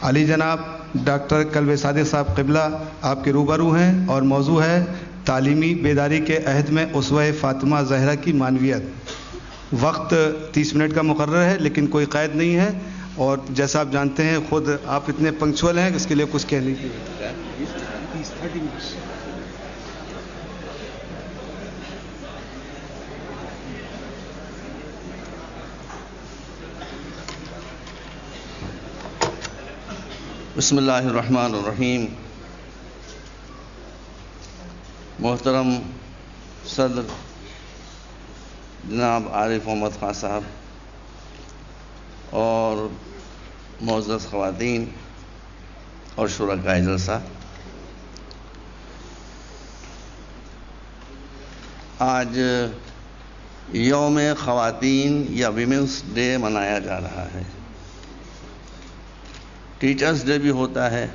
علی جناب ڈاکٹر قلب صادق صاحب قبلہ آپ کے روبرو ہیں اور موضوع ہے تعلیمی بیداری کے عہد میں اسوہ فاطمہ زہرا کی معنویت. وقت 30 منٹ کا مقرر ہے لیکن کوئی قید نہیں ہے، اور جیسا آپ جانتے ہیں خود آپ اتنے پنکچوئل ہیں کہ اس کے لیے کچھ کہنے کی بسم اللہ الرحمن الرحیم. محترم صدر جناب عارف محمد خان صاحب اور معزز خواتین اور شرکائے جلسہ، آج یوم خواتین یا ویمنس ڈے منایا جا رہا ہے. ٹیچرز ڈے بھی ہوتا ہے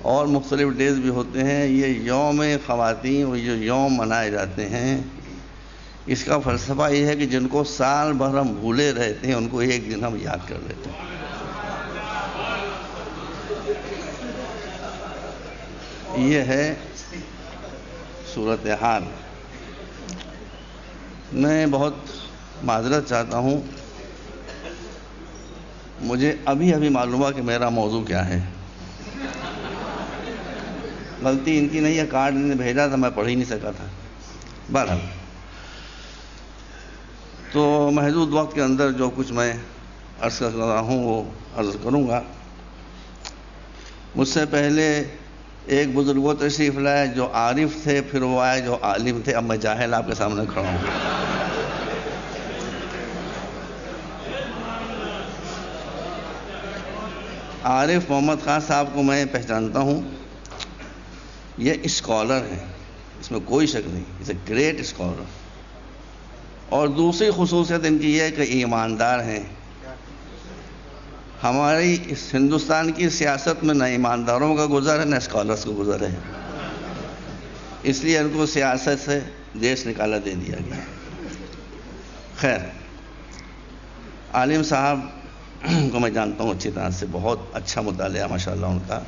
اور مختلف ڈیز بھی ہوتے ہیں. یہ یوم خواتین اور یہ یوم منائے جاتے ہیں، اس کا فلسفہ یہ ہے کہ جن کو سال بھر ہم بھولے رہتے ہیں ان کو ایک دن ہم یاد کر لیتے ہیں. یہ ہے صورتحال. میں بہت معذرت چاہتا ہوں، مجھے ابھی معلوم ہوا کہ میرا موضوع کیا ہے. غلطی ان کی نہیں ہے، کارڈ نے بھیجا تھا میں پڑھ ہی نہیں سکا تھا. بہرحال تو محدود وقت کے اندر جو کچھ میں عرض کر رہا ہوں وہ عرض کروں گا. مجھ سے پہلے ایک بزرگ وہ تشریف لائے جو عارف تھے، پھر وہ آئے جو عالم تھے. اب میں جاہل آپ کے سامنے کھڑا ہوں. عارف محمد خان صاحب کو میں پہچانتا ہوں، یہ اسکالر ہیں، اس میں کوئی شک نہیں. It's a great scholar. اور دوسری خصوصیت ان کی یہ ہے کہ ایماندار ہیں. ہماری اس ہندوستان کی سیاست میں نہ ایمانداروں کا گزر ہے نہ اسکالرس کا گزر ہے، اس لیے ان کو سیاست سے دیش نکالا دے دیا گیا. خیر، عالم صاحب کو میں جانتا ہوں اچھی طرح سے، بہت اچھا مطالعہ ماشاءاللہ ان کا.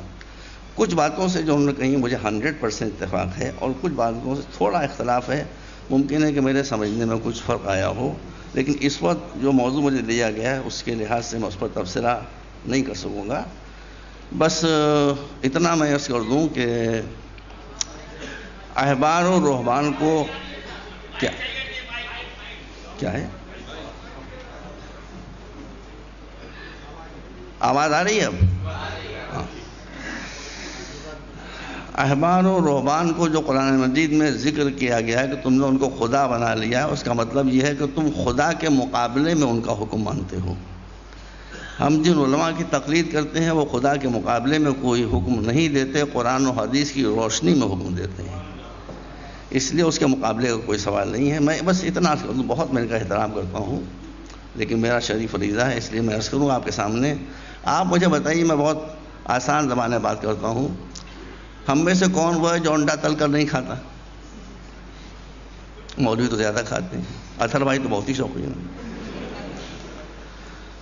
کچھ باتوں سے جو انہوں نے کہیں مجھے 100% اتفاق ہے، اور کچھ باتوں سے تھوڑا اختلاف ہے. ممکن ہے کہ میرے سمجھنے میں کچھ فرق آیا ہو، لیکن اس وقت جو موضوع مجھے دیا گیا ہے اس کے لحاظ سے میں اس پر تبصرہ نہیں کر سکوں گا. بس اتنا میں عرض کر دوں کہ احبار و رہبان کو کیا ہے؟ آواز آ رہی ہے اب؟ ہاں. احبار و رہبان کو جو قرآن مجید میں ذکر کیا گیا ہے کہ تم نے ان کو خدا بنا لیا ہے، اس کا مطلب یہ ہے کہ تم خدا کے مقابلے میں ان کا حکم مانتے ہو. ہم جن علماء کی تقلید کرتے ہیں وہ خدا کے مقابلے میں کوئی حکم نہیں دیتے، قرآن و حدیث کی روشنی میں حکم دیتے ہیں. اس لیے اس کے مقابلے کا کوئی سوال نہیں ہے. میں بس اتنا عرض کروں، بہت میں ان کا احترام کرتا ہوں لیکن میرا شریف فریضہ ہے، اس لیے میں عرض کروں آپ کے سامنے. آپ مجھے بتائیے، میں بہت آسان زبان میں بات کرتا ہوں، ہم میں سے کون وہ ہے جو انڈا تل کر نہیں کھاتا؟ مولوی تو زیادہ کھاتے ہیں، اطہر بھائی تو بہت ہی شوقین ہیں.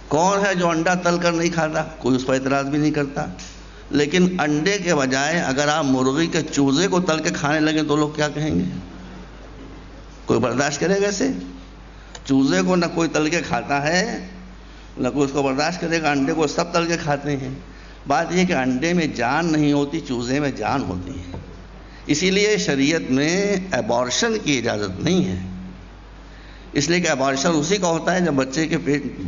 کون ہے جو انڈا تل کر نہیں کھاتا؟ کوئی اس پر اعتراض بھی نہیں کرتا. لیکن انڈے کے بجائے اگر آپ مرغی کے چوزے کو تل کے کھانے لگیں تو لوگ کیا کہیں گے؟ کوئی برداشت کرے گا ایسے؟ چوزے کو نہ کوئی تل کے کھاتا ہے نہ کوئی اس کو برداشت کرے گا، انڈے کو سب تل کے کھاتے ہیں۔ بات یہ کہ انڈے میں جان نہیں ہوتی، چوزے میں جان ہوتی ہے، اسی لیے شریعت میں ایبارشن کی اجازت نہیں ہے، اس لیے کہ ایبارشن اسی کا ہوتا ہے جب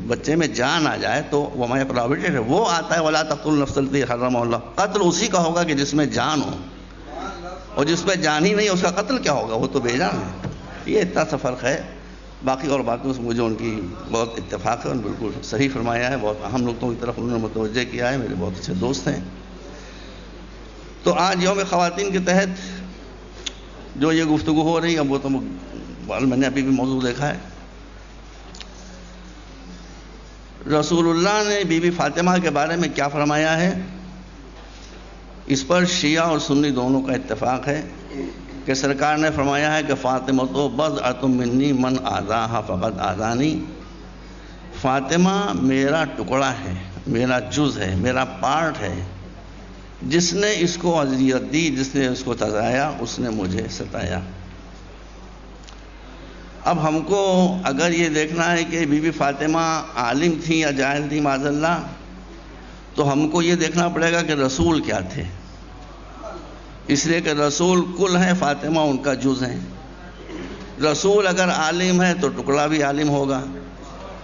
بچے میں جان آ جائے تو وہ ہمارے پروہیبٹڈ ہے، وہ آتا ہے وَلَا تَقْتُلُوا النَّفْسَ الَّتِي حَرَّمَ اللَّهُ، قتل اسی کا ہوگا کہ جس میں جان ہو، اور جس میں جان ہی نہیں اس کا قتل کیا ہوگا؟ وہ تو بے جان ہے۔ یہ اتنا سا فرق ہے، باقی اور باتوں سے مجھے ان کی بہت اتفاق ہے، انہوں نے بالکل صحیح فرمایا ہے، بہت اہم نقطوں کی طرف انہوں نے متوجہ کیا ہے، میرے بہت اچھے دوست ہیں۔ تو آج یوم خواتین کے تحت جو یہ گفتگو ہو رہی ہے، وہ تو میں نے ابھی بھی موضوع دیکھا ہے۔ رسول اللہ نے بی بی فاطمہ کے بارے میں کیا فرمایا ہے، اس پر شیعہ اور سنی دونوں کا اتفاق ہے کہ سرکار نے فرمایا ہے کہ فاطمہ تو بضعۃ منی من آذاہا فقد آذانی، فاطمہ میرا ٹکڑا ہے، میرا جز ہے، میرا پارٹ ہے، جس نے اس کو اذیت دی، جس نے اس کو ستایا، اس نے مجھے ستایا۔ اب ہم کو اگر یہ دیکھنا ہے کہ بی بی فاطمہ عالم تھی یا جاہل تھی معاذ اللہ، تو ہم کو یہ دیکھنا پڑے گا کہ رسول کیا تھے، اس لیے کہ رسول کل ہے، فاطمہ ان کا جز ہیں۔ رسول اگر عالم ہے تو ٹکڑا بھی عالم ہوگا،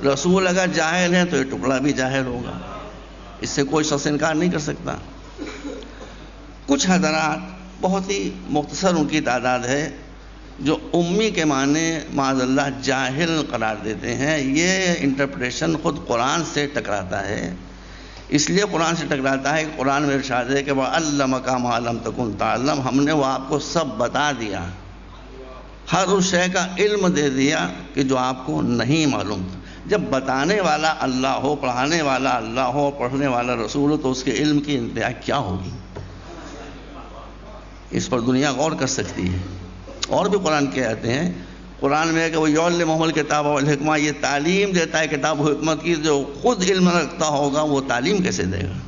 رسول اگر جاہل ہے تو یہ ٹکڑا بھی جاہل ہوگا، اس سے کوئی شخص انکار نہیں کر سکتا۔ کچھ حضرات بہت ہی مختصر ان کی تعداد ہے جو امی کے معنی معاذ اللہ جاہل قرار دیتے ہیں، یہ انٹرپریشن خود قرآن سے ٹکراتا ہے، اس لیے قرآن سے ٹکراتا ہے کہ قرآن میں ارشاد ہے کہ وَعَلَّمَكَ مَا لَمْ تَكُنْ تَعْلَمْ، ہم نے وہ آپ کو سب بتا دیا، ہر اس شے کا علم دے دیا کہ جو آپ کو نہیں معلوم تھا۔ جب بتانے والا اللہ ہو، پڑھانے والا اللہ ہو، پڑھنے والا رسول ہو، تو اس کے علم کی انتہا کیا ہوگی؟ اس پر دنیا غور کر سکتی ہے۔ اور بھی قرآن کے آتے ہیں، قرآن میں ہے کہ وہ یعلمہم الکتاب والحکمہ، یہ تعلیم دیتا ہے کتاب و حکمت کی، جو خود علم رکھتا ہوگا وہ تعلیم کیسے دے گا؟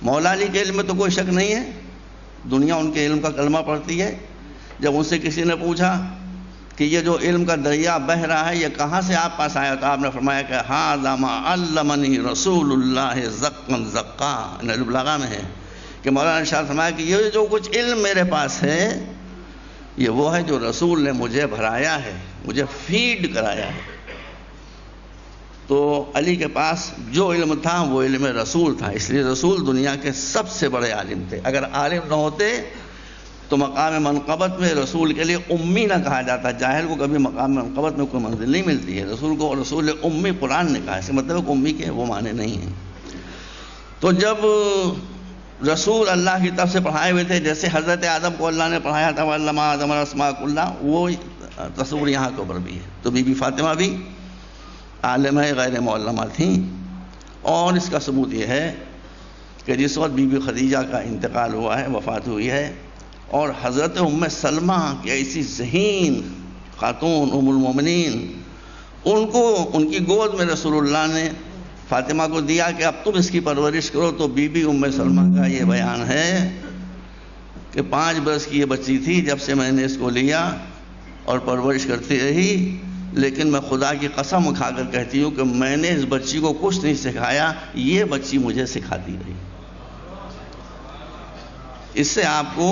مولا علی کے علم میں تو کوئی شک نہیں ہے، دنیا ان کے علم کا کلمہ پڑھتی ہے۔ جب ان سے کسی نے پوچھا کہ یہ جو علم کا دریا بہہ رہا ہے یہ کہاں سے آپ پاس آیا، تو آپ نے فرمایا کہ ھذا ما علمنی رسول اللہ زقا زقا، البلاغہ میں ہے کہ مولانا نے ارشاد فرمایا کہ یہ جو کچھ علم میرے پاس ہے یہ وہ ہے جو رسول نے مجھے بھرایا ہے، مجھے فیڈ کرایا ہے۔ تو علی کے پاس جو علم تھا وہ علم رسول تھا، اس لیے رسول دنیا کے سب سے بڑے عالم تھے۔ اگر عالم نہ ہوتے تو مقام منقبت میں رسول کے لیے امی نہ کہا جاتا، جاہل کو کبھی مقام منقبت میں کوئی منزل نہیں ملتی ہے، رسول کو رسول امی قرآن نے کہا، اس کا مطلب ہے کہ امی کے وہ معنی نہیں ہیں۔ تو جب رسول اللہ کی طرف سے پڑھائے ہوئے تھے، جیسے حضرت آدم کو اللہ نے پڑھایا تھا وَعَلَّمَ آدَمَ الْأَسْمَاءَ كُلَّهَا، وہ تصور یہاں کے اوپر بھی ہے۔ تو بی بی فاطمہ بھی عالمہ غیر معلمہ تھیں، اور اس کا ثبوت یہ ہے کہ جس وقت بی بی خدیجہ کا انتقال ہوا ہے، وفات ہوئی ہے، اور حضرت ام سلمہ کی ایسی ذہین خاتون ام المومنین، ان کی گود میں رسول اللہ نے فاطمہ کو دیا کہ اب تم اس کی پرورش کرو۔ تو بی بی ام سلمہ کا یہ بیان ہے کہ 5 برس کی یہ بچی تھی جب سے میں نے اس کو لیا اور پرورش کرتی رہی، لیکن میں خدا کی قسم کھا کر کہتی ہوں کہ میں نے اس بچی کو کچھ نہیں سکھایا، یہ بچی مجھے سکھاتی رہی۔ اس سے آپ کو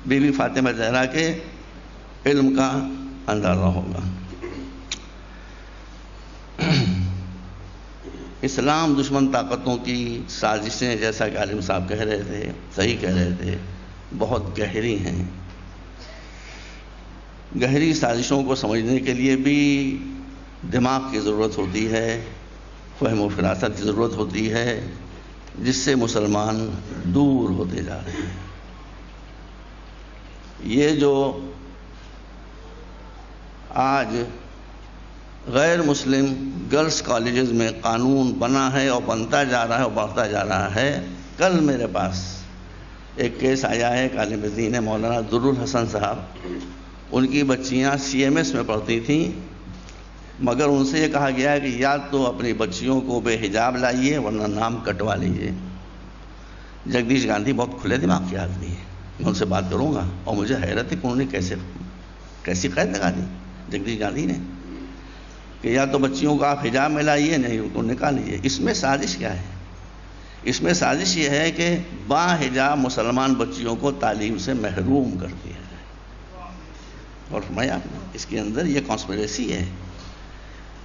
بی بی فاطمہ زہرا کے علم کا اندازہ ہوگا۔ اسلام دشمن طاقتوں کی سازشیں، جیسا کہ عالم صاحب کہہ رہے تھے، صحیح کہہ رہے تھے، بہت گہری ہیں۔ گہری سازشوں کو سمجھنے کے لیے بھی دماغ کی ضرورت ہوتی ہے، فہم و فراست کی ضرورت ہوتی ہے، جس سے مسلمان دور ہوتے جا رہے ہیں۔ یہ جو آج غیر مسلم گرلز کالجز میں قانون بنا ہے اور بنتا جا رہا ہے اور بڑھتا جا رہا ہے، کل میرے پاس ایک کیس آیا ہے، عالم دین ہے مولانا در الحسن صاحب، ان کی بچیاں CMS میں پڑھتی تھیں، مگر ان سے یہ کہا گیا ہے کہ یا تو اپنی بچیوں کو بے حجاب لائیے ورنہ نام کٹوا لیجیے۔ جگدیش گاندھی بہت کھلے دماغ کے آدمی ہیں، میں ان سے بات کروں گا، اور مجھے حیرت ہے کہ انہوں نے کیسی قید لگا دی جگدیش گاندھی نے کہ یا تو بچیوں کو آپ حجاب میں لائیے، نہیں ان کو نکال لیجیے۔ اس میں سازش کیا ہے؟ اس میں سازش یہ ہے کہ با حجاب مسلمان بچیوں کو تعلیم سے محروم کر دیا جائے، اور فرمایا آپ نے اس کے اندر یہ کانسپریسی ہے،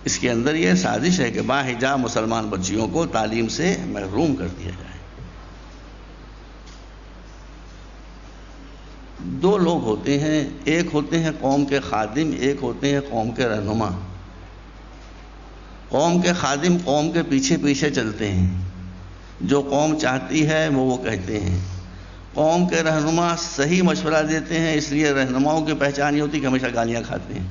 اس کے اندر یہ سازش ہے کہ با حجاب مسلمان بچیوں کو تعلیم سے محروم کر دیا جائے۔ دو لوگ ہوتے ہیں، ایک ہوتے ہیں قوم کے خادم، ایک ہوتے ہیں قوم کے رہنما۔ قوم کے خادم قوم کے پیچھے پیچھے چلتے ہیں، جو قوم چاہتی ہے وہ کہتے ہیں۔ قوم کے رہنما صحیح مشورہ دیتے ہیں، اس لیے رہنماؤں کی پہچان یہ ہوتی کہ ہمیشہ گالیاں کھاتے ہیں۔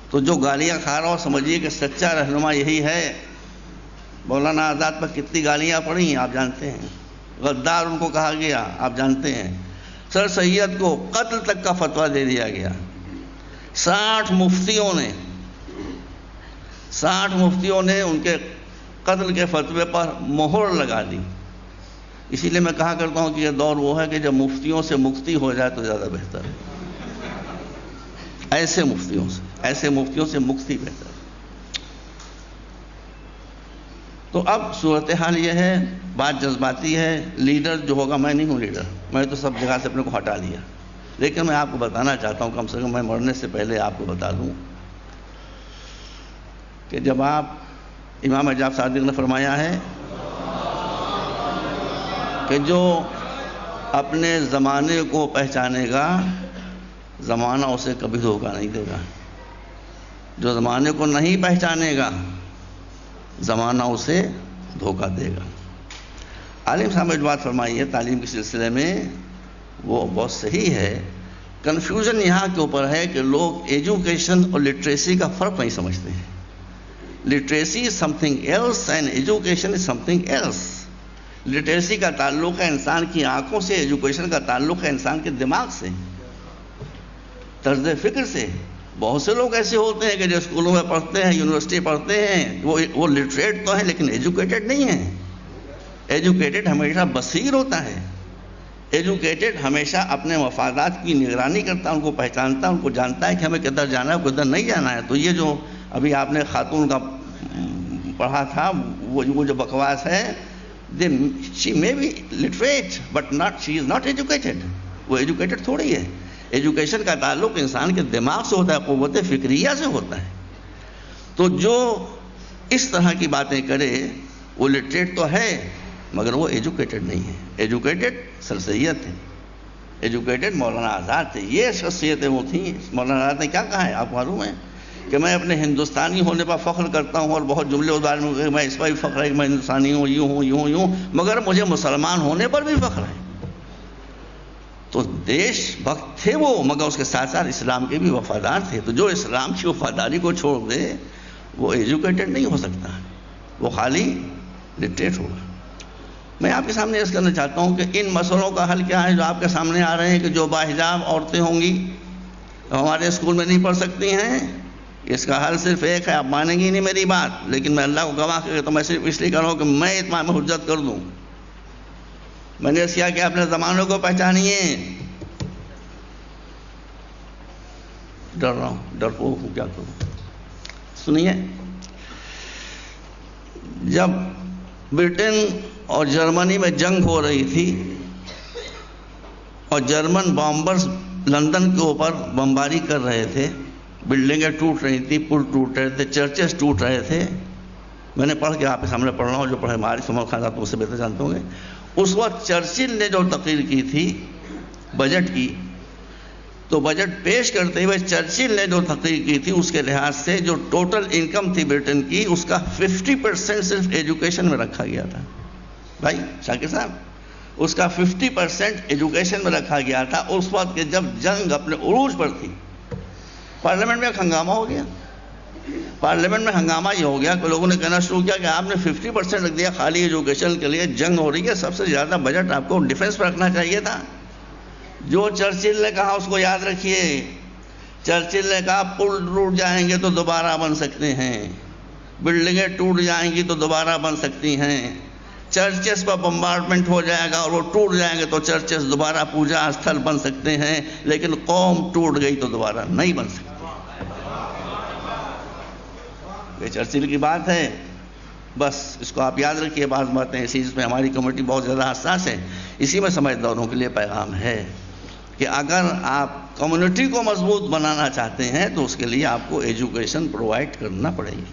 تو جو گالیاں کھا رہا ہو سمجھیے کہ سچا رہنما یہی ہے۔ مولانا آزاد پر کتنی گالیاں پڑی آپ جانتے ہیں، غدار ان کو کہا گیا آپ جانتے ہیں، سر سید کو قتل تک کا فتویٰ دے دیا گیا، 60 مفتیوں نے ان کے قتل کے فتوے پر مہر لگا دی۔ اسی لیے میں کہا کرتا ہوں کہ یہ دور وہ ہے کہ جب مفتیوں سے مکتی ہو جائے تو زیادہ بہتر ہے، ایسے مفتیوں سے مکتی بہتر ہے۔ تو اب صورتحال یہ ہے، بات جذباتی ہے، لیڈر جو ہوگا، میں نہیں ہوں لیڈر، میں تو سب جگہ سے اپنے کو ہٹا لیا، لیکن میں آپ کو بتانا چاہتا ہوں، کم سے کم میں مرنے سے پہلے آپ کو بتا دوں کہ جب آپ امام جعفر صادق نے فرمایا ہے کہ جو اپنے زمانے کو پہچانے گا زمانہ اسے کبھی دھوکہ نہیں دے گا، جو زمانے کو نہیں پہچانے گا زمانہ اسے دھوکہ دے گا۔ عالم صاحب نے جو بات فرمائی ہے تعلیم کے سلسلے میں وہ بہت صحیح ہے۔ کنفیوژن یہاں کے اوپر ہے کہ لوگ ایجوکیشن اور لٹریسی کا فرق نہیں سمجھتے ہیں۔ Literacy is something else and education is something else. Literacy کا تعلق ہے انسان کی آنکھوں سے، ایجوکیشن کا تعلق ہے انسان کے دماغ سے، طرز فکر سے۔ بہت سے لوگ ایسے ہوتے ہیں کہ جو اسکولوں میں پڑھتے ہیں، یونیورسٹی پڑھتے ہیں، وہ لٹریٹ تو ہیں لیکن ایجوکیٹڈ نہیں ہیں۔ ایجوکیٹڈ ہمیشہ بصیر ہوتا ہے، ایجوکیٹڈ ہمیشہ اپنے مفادات کی نگرانی کرتا ہے، ان کو پہچانتا ہے، ان کو جانتا ہے کہ ہمیں کدھر جانا ہے کدھر نہیں جانا ہے۔ تو یہ جو ابھی آپ نے خاتون کا پڑھا تھا وہ جو بکواس ہے، she may be literate but she is not educated۔ وہ ایجوکیٹڈ تھوڑی ہے۔ ایجوکیشن کا تعلق انسان کے دماغ سے ہوتا ہے، قوت فکریہ سے ہوتا ہے۔ تو جو اس طرح کی باتیں کرے وہ لٹریٹ تو ہے مگر وہ ایجوکیٹڈ نہیں ہے۔ ایجوکیٹڈ سر سید تھے، ایجوکیٹڈ مولانا آزاد تھے، یہ شخصیتیں وہ تھیں۔ مولانا آزاد نے کیا کہا ہے آپ معلوم ہے کہ میں اپنے ہندوستانی ہونے پر فخر کرتا ہوں، اور بہت جملے ادار میں میں اس پر بھی فخر ہے کہ میں ہندوستانی ہوں، یوں مگر مجھے مسلمان ہونے پر بھی فخر ہے۔ تو دیش بھکت تھے وہ، مگر اس کے ساتھ ساتھ اسلام کے بھی وفادار تھے۔ تو جو اسلام کی وفاداری کو چھوڑ دے وہ ایجوکیٹڈ نہیں ہو سکتا، وہ خالی لٹریٹ ہوگا۔ میں آپ کے سامنے عرض کرنا چاہتا ہوں کہ ان مسئلوں کا حل کیا ہے جو آپ کے سامنے آ رہے ہیں کہ جو باحجاب عورتیں ہوں گی ہمارے اسکول میں نہیں پڑھ سکتی ہیں۔ اس کا حل صرف ایک ہے، آپ مانیں گی نہیں میری بات، لیکن میں اللہ کو گواہ کر تو میں صرف اس لیے کر رہا ہوں کہ میں اتمام حجت کر دوں۔ میں نے کیا کہ اپنے زمانوں کو پہچانیے۔ ڈر رہا ہوں، ڈرپوک ہوں، کیا کروں۔ سنیے، جب برٹن اور جرمنی میں جنگ ہو رہی تھی اور جرمن بامبرز لندن کے اوپر بمباری کر رہے تھے، بلڈنگیں ٹوٹ رہی تھی، پل ٹوٹ رہے تھے، چرچز ٹوٹ رہے تھے، میں نے پڑھ کے آپ کے سامنے پڑھ رہا ہوں، جو پڑھے معارف عمر خان آپ اس سے بہتر جانتے ہوں گے۔ اس وقت چرچل نے جو تقریر کی تھی بجٹ کی، تو بجٹ پیش کرتے ہوئے چرچل نے جو تقریر کی تھی اس کے لحاظ سے جو ٹوٹل انکم تھی برٹن کی، اس کا 50% صرف ایجوکیشن میں رکھا گیا تھا۔ بھائی شاکر صاحب، اس کا 50% ایجوکیشن میں رکھا گیا تھا۔ اس وقت کہ جب جنگ اپنے عروج پر تھی، پارلیمنٹ میں ایک ہنگامہ ہو گیا۔ پارلیمنٹ میں ہنگامہ یہ ہو گیا کہ لوگوں نے کہنا شروع کیا کہ آپ نے 50% رکھ دیا خالی ایجوکیشن کے لیے، جنگ ہو رہی ہے، سب سے زیادہ بجٹ آپ کو ڈیفنس پر رکھنا چاہیے تھا۔ جو چرچل نے کہا اس کو یاد رکھیے، چرچل نے کہا پل ٹوٹ جائیں گے تو دوبارہ بن سکتے ہیں، بلڈنگیں ٹوٹ جائیں گی تو دوبارہ بن سکتی ہیں، چرچز پر بمبارڈمنٹ ہو جائے گا اور وہ ٹوٹ جائیں گے تو چرچز دوبارہ پوجا استھل بن سکتے ہیں، لیکن قوم ٹوٹ گئی تو دوبارہ نہیں بن سکتی. یہ چرچل کی بات ہے، بس اس کو آپ یاد رکھیے. بعض باتیں اسی چیز میں ہماری کمیونٹی بہت زیادہ حساس ہے. اسی میں سمجھداروں کے لیے پیغام ہے کہ اگر آپ کمیونٹی کو مضبوط بنانا چاہتے ہیں تو اس کے لیے آپ کو ایجوکیشن پرووائڈ کرنا پڑے گی.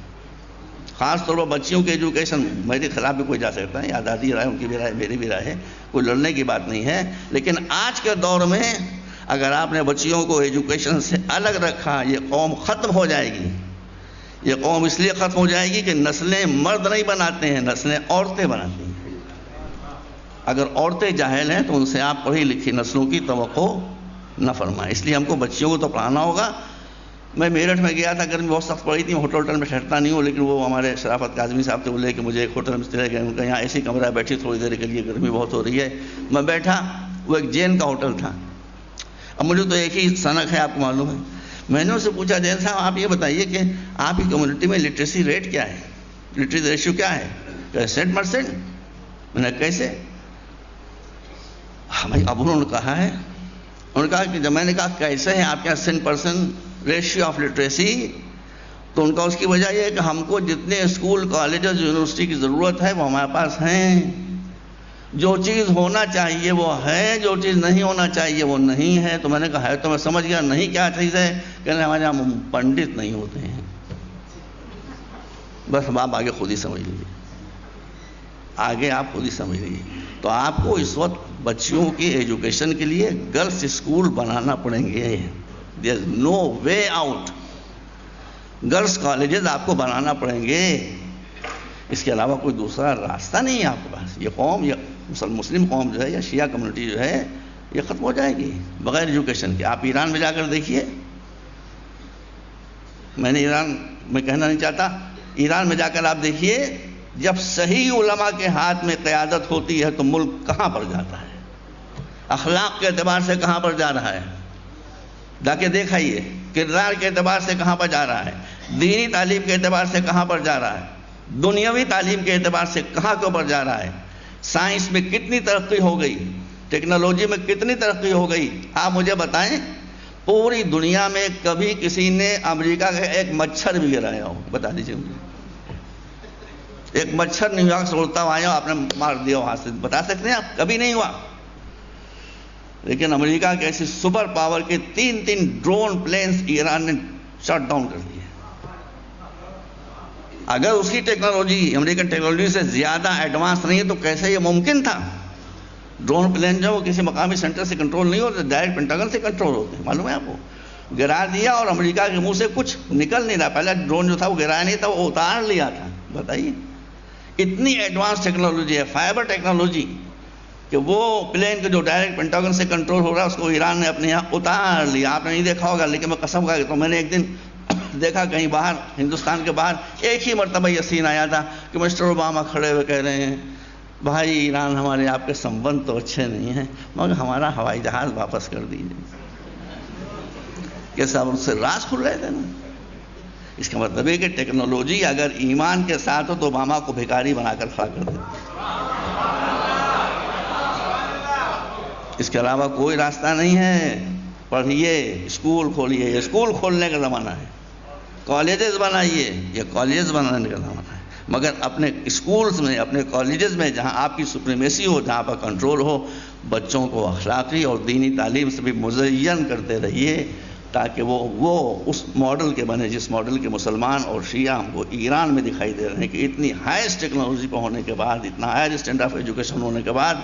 خاص طور پر بچیوں کی ایجوکیشن. میرے خلاف بھی کوئی جا سکتا ہے، یا دادی رائے، ان کی بھی رائے، میری بھی رائے ہے، کوئی لڑنے کی بات نہیں ہے. لیکن آج کے دور میں اگر آپ نے بچیوں کو ایجوکیشن سے الگ رکھا، یہ قوم ختم ہو جائے گی. یہ قوم اس لیے ختم ہو جائے گی کہ نسلیں مرد نہیں بناتے ہیں، نسلیں عورتیں بناتی ہیں. اگر عورتیں جاہل ہیں تو ان سے آپ پڑھی لکھی نسلوں کی توقع نہ فرمائیں. اس لیے ہم کو بچیوں کو تو پڑھانا ہوگا. میں میرٹھ میں گیا تھا، گرمی بہت سخت پڑی تھی. ہوٹل میں ٹھہرتا نہیں ہوں، لیکن وہ ہمارے شرافت کاظمی صاحب سے بولے کہ مجھے ایک ہوٹل میں چلے گئے. ان کا یہاں ایسی کمرہ بیٹھی تھوڑی دیر کے لیے، گرمی بہت ہو رہی ہے. میں بیٹھا، وہ ایک جین کا ہوٹل تھا. اب مجھے تو ایک ہی سنک ہے، آپ کو معلوم ہے. میں نے ان سے پوچھا، جین صاحب آپ یہ بتائیے کہ آپ کی کمیونٹی میں لٹریسی ریٹ کیا ہے، لٹریسی ریشیو کیا ہے؟ 60%. میں نے کیسے؟ اب انہوں نے کہا ہے، انہوں نے کہا کہ جب میں نے کہا کیسے ہے آپ کے یہاں 60% ریشیو آف لٹریسی، تو ان کا اس کی وجہ یہ ہے کہ ہم کو جتنے اسکول کالجز یونیورسٹی کی ضرورت ہے وہ ہمارے پاس ہیں. جو چیز ہونا چاہیے وہ ہے، جو چیز نہیں ہونا چاہیے وہ نہیں ہے. تو میں نے کہا ہے تو میں سمجھ گیا، نہیں کیا چیز ہے؟ کہنے ہمارے یہاں پنڈت نہیں ہوتے ہیں. بس آپ آگے خود ہی سمجھ لیجیے، آگے آپ خود ہی سمجھ لیجیے. تو آپ کو اس وقت بچیوں کی ایجوکیشن کے لیے گرلس اسکول بنانا پڑیں گے. دیر از نو وے آؤٹ. گرلس کالجز آپ کو بنانا پڑیں گے. اس کے علاوہ کوئی دوسرا راستہ نہیں ہے آپ کے پاس. یہ قوم، یہ مسلم قوم جو ہے، یا شیعہ کمیونٹی جو ہے، یہ ختم ہو جائے گی بغیر ایجوکیشن کے. آپ ایران میں جا کر دیکھیے. میں نے ایران میں کہنا نہیں چاہتا، ایران میں جا کر آپ دیکھیے، جب صحیح علماء کے ہاتھ میں قیادت ہوتی ہے تو ملک کہاں پر جاتا ہے، اخلاق کے اعتبار سے کہاں پر جا رہا ہے. جا کے دیکھائیے، کردار کے اعتبار سے کہاں پر جا رہا ہے، دینی تعلیم کے اعتبار سے کہاں پر جا رہا ہے، دنیاوی تعلیم کے اعتبار سے کہاں کے اوپر جا رہا ہے. سائنس میں کتنی ترقی ہو گئی، ٹیکنالوجی میں کتنی ترقی ہو گئی. آپ مجھے بتائیں، پوری دنیا میں کبھی کسی نے امریکہ کا ایک مچھر بھی گرایا ہو؟ بتا دیجیے مجھے. ایک مچھر نیو یارک سے اڑتا ہوا آیا ہو، آپ نے مار دیا ہو ہاتھ سے، بتا سکتے ہیں آپ؟ کبھی نہیں ہوا. لیکن امریکہ کے ایسی سپر پاور کے 3 ڈرون پلینز ایران نے شٹ ڈاؤن کر دیے. اگر اس کی ٹیکنالوجی امریکن ٹیکنالوجی سے زیادہ ایڈوانس نہیں ہے تو کیسے یہ ممکن تھا؟ ڈرون پلین جو کسی مقامی سینٹر سے کنٹرول نہیں ہوتے، ڈائریکٹ پینٹاگن سے کنٹرول ہوتے ہیں. معلوم ہے آپ کو؟ گرا دیا اور امریکہ کے منہ سے کچھ نکل نہیں رہا. پہلا ڈرون جو تھا وہ گرایا نہیں تھا، وہ اتار لیا تھا. بتائیے، اتنی ایڈوانس ٹیکنالوجی ہے، فائبر ٹیکنالوجی، کہ وہ پلین کے جو ڈائریکٹ پینٹاگن سے کنٹرول ہو رہا ہے اس کو ایران نے اپنے یہاں اتار لیا. آپ نے نہیں دیکھا ہوگا، لیکن میں قسم کھا کے تو میں نے ایک دن دیکھا کہیں باہر، ہندوستان کے باہر، ایک ہی مرتبہ یہ سین آیا تھا کہ مسٹر اوباما کھڑے ہوئے کہہ رہے ہیں، بھائی ایران ہمارے آپ کے سمبند تو اچھے نہیں ہیں، مگر ہمارا ہوائی جہاز واپس کر دیجیے. کہ صاحب اس سے راز کھل رہے تھے نا. اس کا مطلب ہے کہ ٹیکنالوجی اگر ایمان کے ساتھ ہو تو اوباما کو بھکاری بنا کر کھڑا کر دے. اس کے علاوہ کوئی راستہ نہیں ہے. پڑھیے، اسکول کھولیے. یہ اسکول کھولنے کا زمانہ ہے. کالجز بنائیے، یہ کالجز بنانے کا زمانہ ہے. مگر اپنے اسکولز میں، اپنے کالجز میں جہاں آپ کی سپریمیسی ہو، جہاں پر کنٹرول ہو، بچوں کو اخلاقی اور دینی تعلیم سے بھی مزین کرتے رہیے تاکہ وہ اس ماڈل کے بنے جس ماڈل کے مسلمان اور شیعہ ہم کو ایران میں دکھائی دے رہے ہیں کہ اتنی ہائیسٹ ٹیکنالوجی پر ہونے کے بعد، اتنا ہائر اسٹینڈرڈ آف ایجوکیشن ہونے کے بعد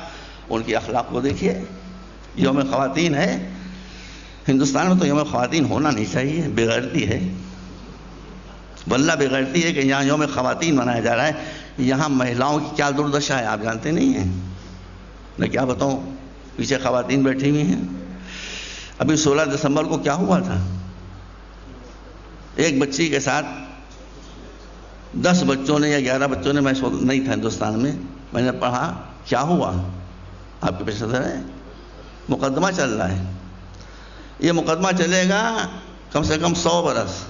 ان کی اخلاق کو دیکھیے. یوم خواتین ہے ہندوستان میں، تو یوم خواتین ہونا نہیں چاہیے. بے غیرتی ہے، واللہ بے غیرتی ہے کہ یہاں یوم خواتین منایا جا رہا ہے. یہاں مہیلاؤں کی کیا دردشا ہے آپ جانتے نہیں ہیں. میں کیا بتاؤں، پیچھے خواتین بیٹھی ہوئی ہیں. ابھی 16 دسمبر کو کیا ہوا تھا؟ ایک بچی کے ساتھ 10 بچوں نے یا 11 بچوں نے، میں نہیں تھا ہندوستان میں نے پڑھا کیا ہوا. آپ کے پیچھے ہے مقدمہ چل رہا ہے. یہ مقدمہ چلے گا کم سے کم 100 برس.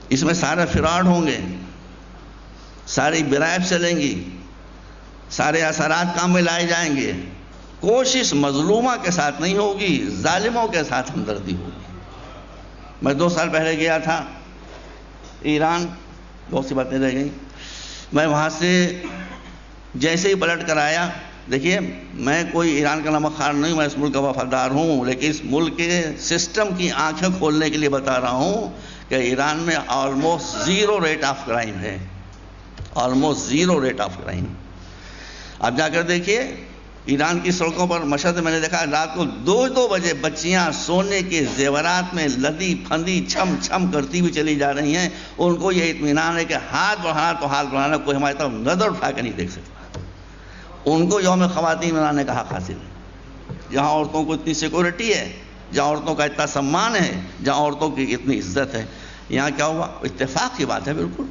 اس میں سارے فراڈ ہوں گے، ساری برائب چلیں گی، سارے اثرات کام میں لائے جائیں گے. کوشش مظلومہ کے ساتھ نہیں ہوگی، ظالموں کے ساتھ ہمدردی ہوگی. میں 2 سال پہلے گیا تھا ایران، بہت سی باتیں رہ گئیں. میں وہاں سے جیسے ہی پلٹ کر آیا، دیکھیے میں کوئی ایران کا نمک خوار نہیں، میں اس ملک کا وفادار ہوں، لیکن اس ملک کے سسٹم کی آنکھیں کھولنے کے لیے بتا رہا ہوں کہ ایران میں آلموسٹ 0 ریٹ آف کرائم ہے، آلموسٹ 0 ریٹ آف کرائم. اب جا کر دیکھیے ایران کی سڑکوں پر مشہد میں نے دیکھا رات کو 2 بجے بچیاں سونے کے زیورات میں لدی پھندی چھم چھم کرتی ہوئی چلی جا رہی ہیں. ان کو یہ اطمینان ہے کہ ہاتھ بڑھانا تو ہاتھ بڑھانا، کوئی ہماری طرف نظر اٹھا کے نہیں دیکھ سکتا. ان کو یوم خواتین منانے کا حق حاصل ہے. جہاں عورتوں کو اتنی سیکورٹی ہے، جہاں عورتوں کا اتنا سمان ہے، جہاں عورتوں کی اتنی عزت ہے. یہاں کیا ہوا؟ اتفاق کی بات ہے بالکل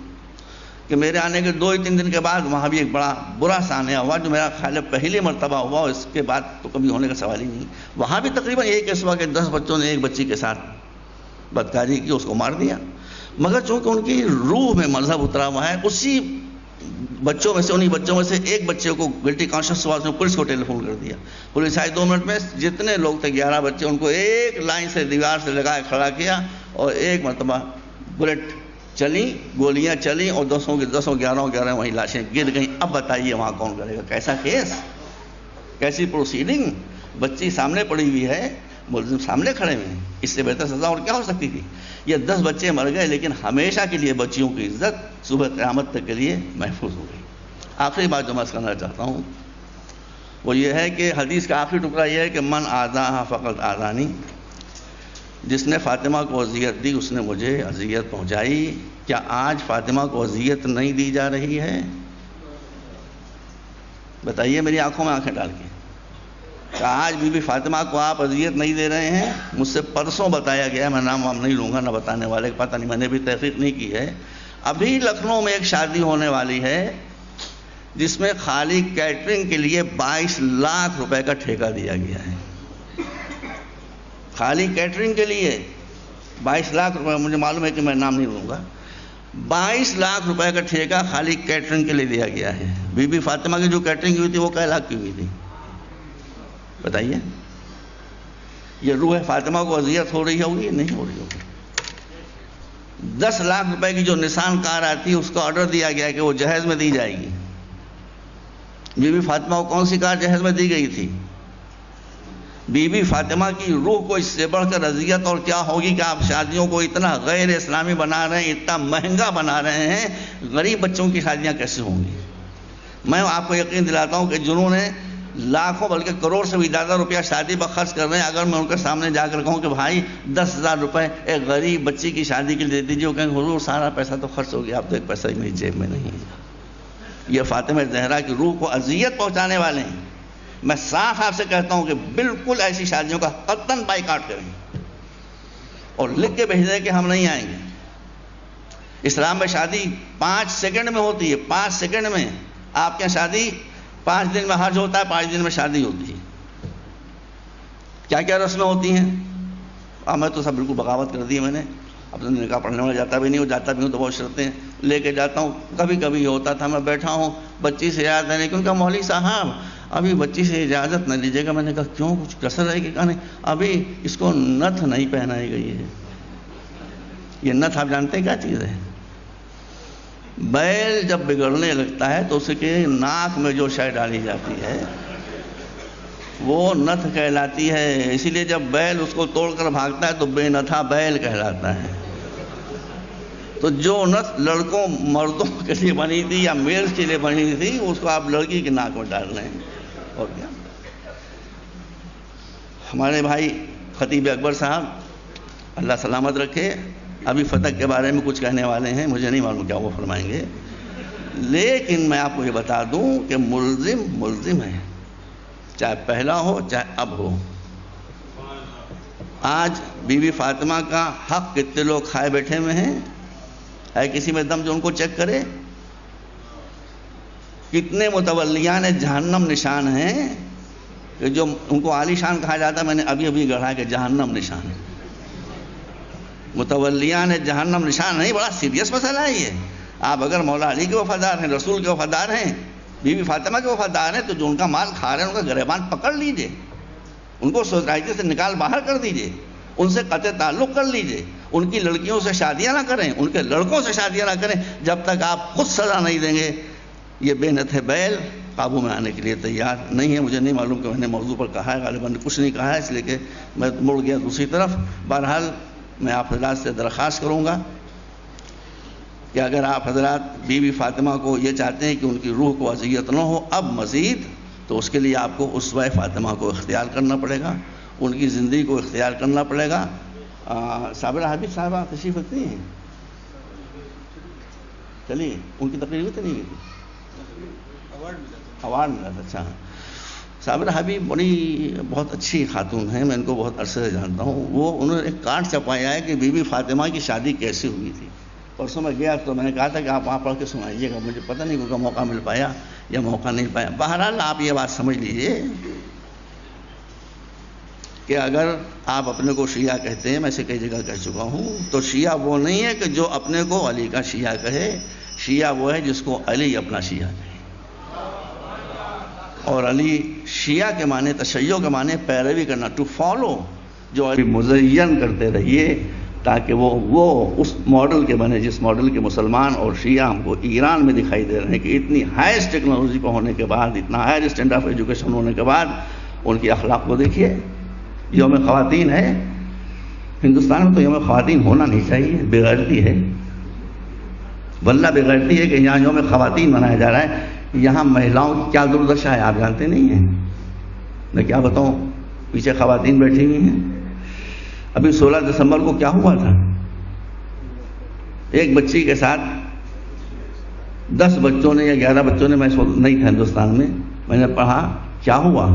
کہ میرے آنے کے 2-3 دن کے بعد وہاں بھی ایک بڑا برا سانحہ ہوا، جو میرا خیال ہے پہلی مرتبہ ہوا، اور اس کے بعد تو کبھی ہونے کا سوال ہی نہیں. وہاں بھی تقریباً یہی کیس ہوا کہ 10 بچوں نے ایک بچی کے ساتھ بدکاری کی، اس کو مار دیا. مگر چونکہ ان کی روح میں مذہب اترا ہوا ہے، اسی بچوں میں سے، انہی بچوں میں سے ایک بچے کو گلٹی کانشیس ہوا، اس نے پولیس کو ٹیلی فون کر دیا. پولیس آئی 2 منٹ میں، جتنے لوگ تھے 11 بچے، ان کو ایک لائن سے دیوار سے لگا کے کھڑا کیا، اور ایک مرتبہ بلٹ چلیں، گولیاں چلیں، اور 10 کے 10 11 وہیں لاشیں گر گئیں. اب بتائیے وہاں کون کرے گا؟ کیسا کیس، کیسی پروسیڈنگ؟ بچی سامنے پڑی ہوئی ہے، ملزم سامنے کھڑے ہوئے ہیں. اس سے بہتر سزا اور کیا ہو سکتی تھی؟ یہ 10 بچے مر گئے، لیکن ہمیشہ کے لیے بچیوں کی عزت صبح قیامت تک کے لیے محفوظ ہو گئی. آخری بات جو میں کرنا چاہتا ہوں وہ یہ ہے کہ حدیث کا آخری ٹکڑا یہ ہے کہ من آذاہا فقط آذانی، جس نے فاطمہ کو اذیت دی اس نے مجھے اذیت پہنچائی. کیا آج فاطمہ کو اذیت نہیں دی جا رہی ہے؟ بتائیے میری آنکھوں میں آنکھیں ڈال کے. کیا آج بی بی فاطمہ کو آپ اذیت نہیں دے رہے ہیں؟ مجھ سے پرسوں بتایا گیا، میں نام وام نہیں لوں گا، نہ بتانے والے، پتہ نہیں، میں نے بھی تحقیق نہیں کی ہے. ابھی لکھنؤ میں ایک شادی ہونے والی ہے جس میں خالی کیٹرنگ کے لیے 22 لاکھ روپے کا ٹھیکہ دیا گیا ہے. خالی کیٹرنگ کے لیے 22 لاکھ روپے، مجھے معلوم ہے کہ میں نام نہیں لوں گا. 22 لاکھ روپے کا ٹھیکہ خالی کیٹرنگ کے لیے دیا گیا ہے. بی بی فاطمہ کی جو کیٹرنگ ہوئی تھی وہ کئی لاکھ کی ہوئی تھی؟ بتائیے. یہ روح فاطمہ کو اذیت ہو رہی ہوگی؟ نہیں ہو رہی ہوگی. 10 لاکھ روپے کی جو نسان کار آتی ہے اس کا آرڈر دیا گیا کہ وہ جہیز میں دی جائے گی. بی بی فاطمہ کو کون سی کار جہیز میں دی گئی تھی؟ بی بی فاطمہ کی روح کو اس سے بڑھ کر اذیت اور کیا ہوگی کہ آپ شادیوں کو اتنا غیر اسلامی بنا رہے ہیں، اتنا مہنگا بنا رہے ہیں. غریب بچوں کی شادیاں کیسے ہوں گی؟ میں آپ کو یقین دلاتا ہوں کہ جنہوں نے لاکھوں بلکہ کروڑ سے بھی زیادہ روپیہ شادی پر خرچ کر رہے ہیں، اگر میں ان کے سامنے جا کر کہوں کہ بھائی 10,000 روپے ایک غریب بچی کی شادی کے لیے دے دیجیے، وہ کہیں حضور سارا پیسہ تو خرچ ہو گیا، اب تو ایک پیسہ ہی میری جیب میں نہیں ہے. یہ فاطمہ زہرا کی روح کو اذیت پہنچانے والے ہیں. میں صاف آپ سے کہتا ہوں کہ بالکل ایسی شادیوں کا قطعاً بائیکاٹ کریں اور لکھ کے بھیج دیں کہ ہم نہیں آئیں گے. اسلام میں شادی 5 سیکنڈ میں ہوتی ہے، 5 سیکنڈ میں. آپ کے یہاں شادی 5 دن میں حج ہوتا ہے، 5 دن میں شادی ہوتی ہے. کیا کیا رسمیں ہوتی ہیں؟ میں تو سب بالکل بغاوت کر دی. میں نے اپنے نکاح پڑھنے والا جاتا بھی نہیں ہوں، جاتا بھی ہوں تو بہت شرطیں لے کے جاتا ہوں. کبھی کبھی یہ ہوتا تھا میں بیٹھا ہوں بچی سے اجازت لینے کی، ان کا مولوی صاحب ابھی بچی سے اجازت نہ لیجیے گا. میں نے کہا کیوں، کچھ کسر رہے گی؟ کہا نہیں، ابھی اس کو نتھ نہیں پہنائی گئی ہے. یہ نتھ آپ جانتے ہیں کیا چیز ہے؟ بیل جب بگڑنے لگتا ہے تو اس کے ناک میں جو شے ڈالی جاتی ہے وہ نتھ کہلاتی ہے. اسی لیے جب بیل اس کو توڑ کر بھاگتا ہے تو بے نتھا بیل کہلاتا ہے. تو جو نتھ لڑکوں مردوں کے لیے بنی تھی یا میلز کے لیے بنی تھی، اس کو آپ لڑکی کے ناک میں ڈال رہے ہیں. اور کیا. ہمارے بھائی خطیب اکبر صاحب اللہ سلامت رکھے ابھی فتح کے بارے میں کچھ کہنے والے ہیں، مجھے نہیں معلوم کیا وہ فرمائیں گے. لیکن میں آپ کو یہ بتا دوں کہ ملزم ملزم ہے، چاہے پہلا ہو چاہے اب ہو. آج بی بی فاطمہ کا حق کتنے لوگ کھائے بیٹھے ہوئے ہیں؟ ہے کسی میں دم جو ان کو چیک کرے؟ کتنے متولیان جہنم نشان ہیں کہ جو ان کو عالی شان کہا جاتا ہے. میں نے ابھی گڑھا کہ جہنم نشان ہے. متولیان جہنم نشان نہیں، بڑا سیریس مسئلہ ہے یہ. آپ اگر مولا علی کے وفادار ہیں، رسول کے وفادار ہیں، بی بی فاطمہ کے وفادار ہیں، تو جو ان کا مال کھا رہے ہیں ان کا گریبان پکڑ لیجئے، ان کو سوسائٹی سے نکال باہر کر دیجئے، ان سے قطع تعلق کر لیجئے، ان کی لڑکیوں سے شادیاں نہ کریں، ان کے لڑکوں سے شادیاں نہ کریں، جب تک آپ خود سزا نہیں دیں گے۔ یہ بے نت بیل قابو میں آنے کے لیے تیار نہیں ہے۔ مجھے نہیں معلوم کہ میں نے موضوع پر کہا ہے، غالباً کچھ نہیں کہا ہے، اس لیے کہ میں مڑ گیا دوسری طرف۔ بہرحال میں آپ حضرات سے درخواست کروں گا کہ اگر آپ حضرات بی بی فاطمہ کو یہ چاہتے ہیں کہ ان کی روح کو اذیت نہ ہو اب مزید، تو اس کے لیے آپ کو اسوہ فاطمہ کو اختیار کرنا پڑے گا، ان کی زندگی کو اختیار کرنا پڑے گا۔ صابرہ حبیب صاحبہ تشریف رکھتی ہیں؟ چلیے، ان کی تقریر بھی تو نہیں ہوئی تھی، ایوارڈ ملا تھا۔ اچھا، صابرہ حبیب بہت اچھی خاتون ہیں، میں ان کو بہت عرصے سے جانتا ہوں۔ انہوں نے ایک کارڈ چھپایا ہے کہ بی بی فاطمہ کی شادی کیسے ہوئی تھی۔ پرسوں میں گیا تو میں نے کہا تھا کہ آپ وہاں پڑھ کے سنائیے گا، مجھے پتہ نہیں ان کا موقع مل پایا یا موقع نہیں پایا۔ بہرحال آپ یہ بات سمجھ لیجئے کہ اگر آپ اپنے کو شیعہ کہتے ہیں، میں اسے کئی جگہ کہہ چکا ہوں، تو شیعہ وہ نہیں ہے کہ جو اپنے کو علی کا شیعہ کہے، شیعہ وہ ہے جس کو علی اپنا شیعہ کہے۔ اور علی شیعہ کے معنی، تشیع کے معنی پیروی کرنا، ٹو فالو، جو علی مزین کرتے رہیے تاکہ وہ اس ماڈل کے بنے جس ماڈل کے مسلمان اور شیعہ ہم کو ایران میں دکھائی دے رہے ہیں کہ اتنی ہائیسٹ ٹیکنالوجی پہ ہونے کے بعد، اتنا ہائر اسٹینڈرڈ آف ایجوکیشن ہونے کے بعد ان کی اخلاق کو دیکھیے۔ یوم خواتین ہے، ہندوستان میں تو یوم خواتین ہونا نہیں چاہیے، بے غیرتی ہے، واللہ بے غیرتی ہے کہ یہاں یوم خواتین منایا جا رہا ہے۔ یہاں مہیلاؤں کی کیا دردشا ہے آپ جانتے نہیں ہیں، میں کیا بتاؤں، پیچھے خواتین بیٹھی ہوئی ہیں۔ ابھی 16 دسمبر کو کیا ہوا تھا، ایک بچی کے ساتھ 10 بچوں نے یا 11 بچوں نے، میں نہیں تھا ہندوستان میں نے پڑھا کیا ہوا،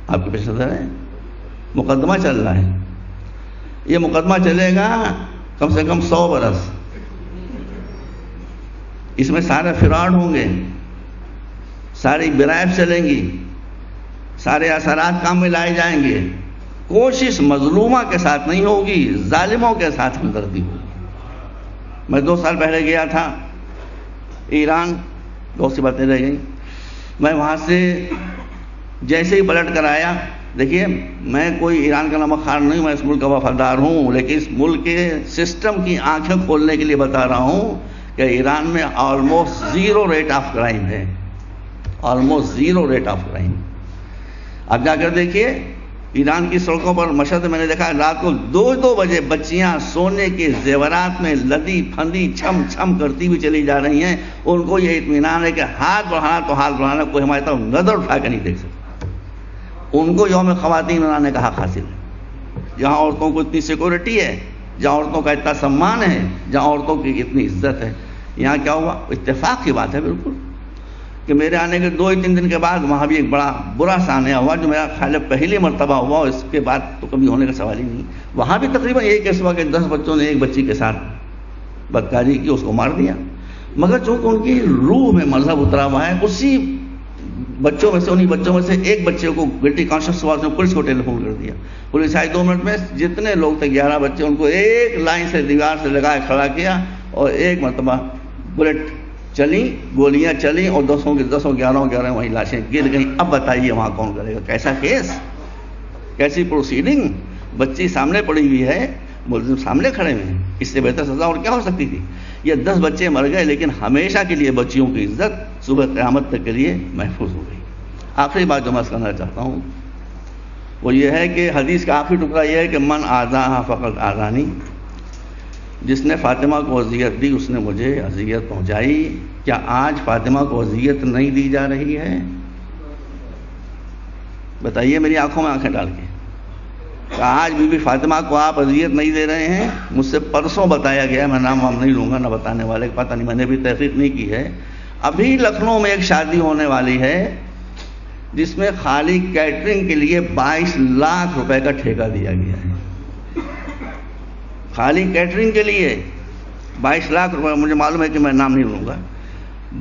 آپ کے پیش نظر ہے، مقدمہ چل رہا ہے۔ یہ مقدمہ چلے گا کم سے کم 100 برس، اس میں سارے فراڈ ہوں گے، ساری برائب چلیں گی، سارے اثرات کام میں لائے جائیں گے، کوشش مظلومہ کے ساتھ نہیں ہوگی، ظالموں کے ساتھ ہمدردی ہوگی۔ میں 2 سال پہلے گیا تھا ایران، بہت سی باتیں رہ گئیں، میں وہاں سے جیسے ہی پلٹ کر آیا، دیکھیے میں کوئی ایران کا نمکھار نہیں، میں اس ملک کا وفادار ہوں، لیکن اس ملک کے سسٹم کی آنکھیں کھولنے کے لیے بتا رہا ہوں کہ ایران میں آلموسٹ 0 ریٹ آف کرائم ہے، آلموسٹ 0 ریٹ آف کرائم۔ اب جا کر دیکھیے ایران کی سڑکوں پر مشہد میں نے دیکھا رات کو 2 بجے بچیاں سونے کے زیورات میں لدی پھندی چھم چھم کرتی ہوئی چلی جا رہی ہیں، ان کو یہ اطمینان ہے کہ ہاتھ بڑھانا تو ہاتھ بڑھانا، کوئی ہماری طرف نظر اٹھا کے نہیں دیکھ سکتا۔ ان کو یوم خواتین منانے کا حق حاصل ہے، جہاں عورتوں کو اتنی سیکورٹی ہے، جہاں عورتوں کا اتنا سمان ہے، جہاں عورتوں کی اتنی عزت ہے۔ یہاں کیا ہوا، اتفاق کی بات ہے بالکل، کہ میرے آنے کے 2-3 دن کے بعد وہاں بھی ایک بڑا برا سانحہ ہوا، جو میرا خیال ہے پہلی مرتبہ ہوا، اور اس کے بعد تو کبھی ہونے کا سوال ہی نہیں۔ وہاں بھی تقریباً یہی کیس ہوا کہ 10 بچوں نے ایک بچی کے ساتھ بدکاری کی، اس کو مار دیا، مگر چونکہ ان کی روح میں مذہب اترا ہوا ہے، اسی بچوں میں سے، انہی بچوں میں سے ایک بچے کو گلٹی کانشیس ہوا، اس نے پولیس کو ٹیلی فون کر دیا، پولیس آئی 2 منٹ میں، جتنے لوگ تھے 11 بچے، ان کو ایک لائن سے دیوار سے لگا کے کھڑا کیا، اور ایک مرتبہ بلٹ چلی، گولیاں چلی، اور 11 وہیں لاشیں گر گئیں۔ اب بتائیے وہاں کون کرے گا، کیسا کیس، کیسی پروسیڈنگ، بچی سامنے پڑی ہوئی ہے، ملزم سامنے کھڑے ہوئے ہیں، اس سے بہتر سزا اور کیا ہو سکتی تھی۔ یہ 10 بچے مر گئے، لیکن ہمیشہ کے لیے بچیوں کی عزت صبح قیامت تک کے لیے محفوظ ہو گئی۔ آخری بات جو میں کرنا چاہتا ہوں وہ یہ ہے کہ حدیث کا آخری ٹکڑا یہ ہے کہ من آذاہا فقط آذانی، جس نے فاطمہ کو اذیت دی اس نے مجھے اذیت پہنچائی۔ کیا آج فاطمہ کو اذیت نہیں دی جا رہی ہے؟ بتائیے میری آنکھوں میں آنکھیں ڈال کے، کہ آج بی بی فاطمہ کو آپ اذیت نہیں دے رہے ہیں؟ مجھ سے پرسوں بتایا گیا، میں نام وام نہیں لوں گا، نہ بتانے والے، پتہ نہیں، میں نے بھی تحقیق نہیں کی ہے، ابھی لکھنؤ میں ایک شادی ہونے والی ہے جس میں خالی کیٹرنگ کے لیے 22 لاکھ روپے کا ٹھیکہ دیا گیا ہے، خالی کیٹرنگ کے لیے 22 لاکھ روپے، مجھے معلوم ہے کہ میں نام نہیں لوں گا،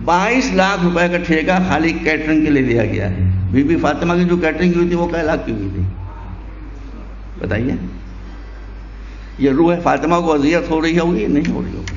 22 لاکھ روپے کا ٹھیکہ خالی کیٹرنگ کے لیے دیا گیا ہے۔ بی بی فاطمہ کی جو کیٹرنگ ہوئی تھی وہ کئی لاکھ کی ہوئی تھی، بتائیے یہ روح فاطمہ کو اذیت ہو رہی ہوگی نہیں ہو رہی ہوگی؟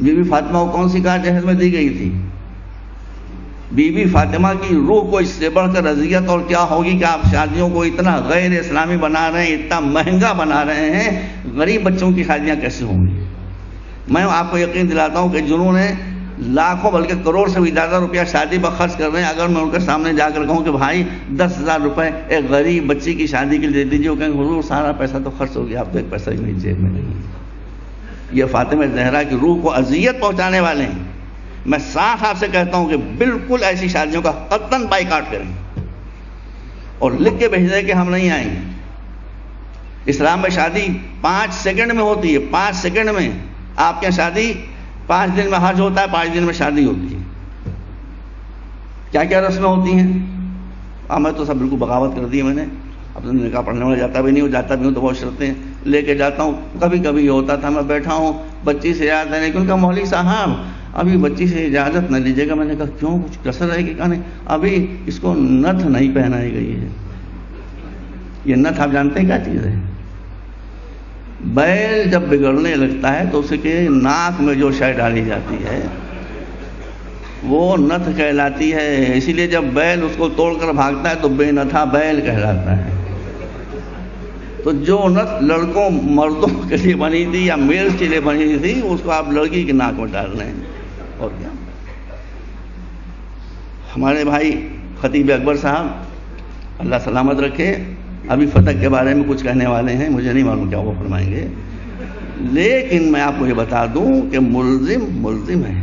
بی بی فاطمہ کو کون سی کار جہیز میں دی گئی تھی؟ بی بی فاطمہ کی روح کو اس سے بڑھ کر اذیت اور کیا ہوگی کہ آپ شادیوں کو اتنا غیر اسلامی بنا رہے ہیں, اتنا مہنگا بنا رہے ہیں, غریب بچوں کی شادیاں کیسے ہوں گی؟ میں آپ کو یقین دلاتا ہوں کہ جنہوں نے لاکھوں بلکہ کروڑ سے بھی زیادہ روپیہ شادی پر خرچ کر رہے ہیں, اگر میں ان کے سامنے جا کر کہوں کہ بھائی 10,000 روپے ایک غریب بچی کی شادی کے لیے دے دیجیے, وہ کہیں حضور سارا پیسہ تو خرچ ہو گیا, آپ تو ایک پیسہ بھی میری جیب میں نہیں. یہ فاطمہ زہرا کی روح کو اذیت پہنچانے والے ہیں. میں صاف آپ سے کہتا ہوں کہ بالکل ایسی شادیوں کا قطعاً بائیکاٹ کریں اور لکھ کے بھیج دیں کہ ہم نہیں آئیں گے. اسلام میں شادی 5 سیکنڈ میں ہوتی ہے, 5 سیکنڈ میں. آپ کے شادی 5 دن میں حج ہوتا ہے, 5 دن میں شادی ہوتی ہے. کیا کیا رسمیں ہوتی ہیں؟ میں تو سب بالکل بغاوت کر دی ہے. میں نے اپنے نکاح پڑھنے والا جاتا بھی نہیں ہوں, جاتا بھی ہوں تو بہت شرطیں لے کے جاتا ہوں. کبھی کبھی یہ ہوتا تھا میں بیٹھا ہوں, بچی سے یاد ہے کہ ان کا مولوی صاحب ابھی بچی سے اجازت نہ لیجیے گا. میں نے کہا کیوں, کچھ کسر رہے گی؟ کہا نہیں, ابھی اس کو نتھ نہیں پہنائی گئی ہے. یہ نتھ آپ جانتے ہیں کیا چیز ہے؟ بیل جب بگڑنے لگتا ہے تو اس کے ناک میں جو شے ڈالی جاتی ہے وہ نتھ کہلاتی ہے. اسی لیے جب بیل اس کو توڑ کر بھاگتا ہے تو بے نتھا بیل کہلاتا ہے. تو جو نتھ لڑکوں مردوں کے لیے بنی تھی یا میلز کے لیے بنی تھی, اس کو آپ لڑکی کے ناک میں ڈال رہے ہیں. اور کیا. ہمارے بھائی خطیب اکبر صاحب اللہ سلامت رکھے, ابھی فتح کے بارے میں کچھ کہنے والے ہیں, مجھے نہیں معلوم کیا وہ فرمائیں گے. لیکن میں آپ کو یہ بتا دوں کہ ملزم ہے,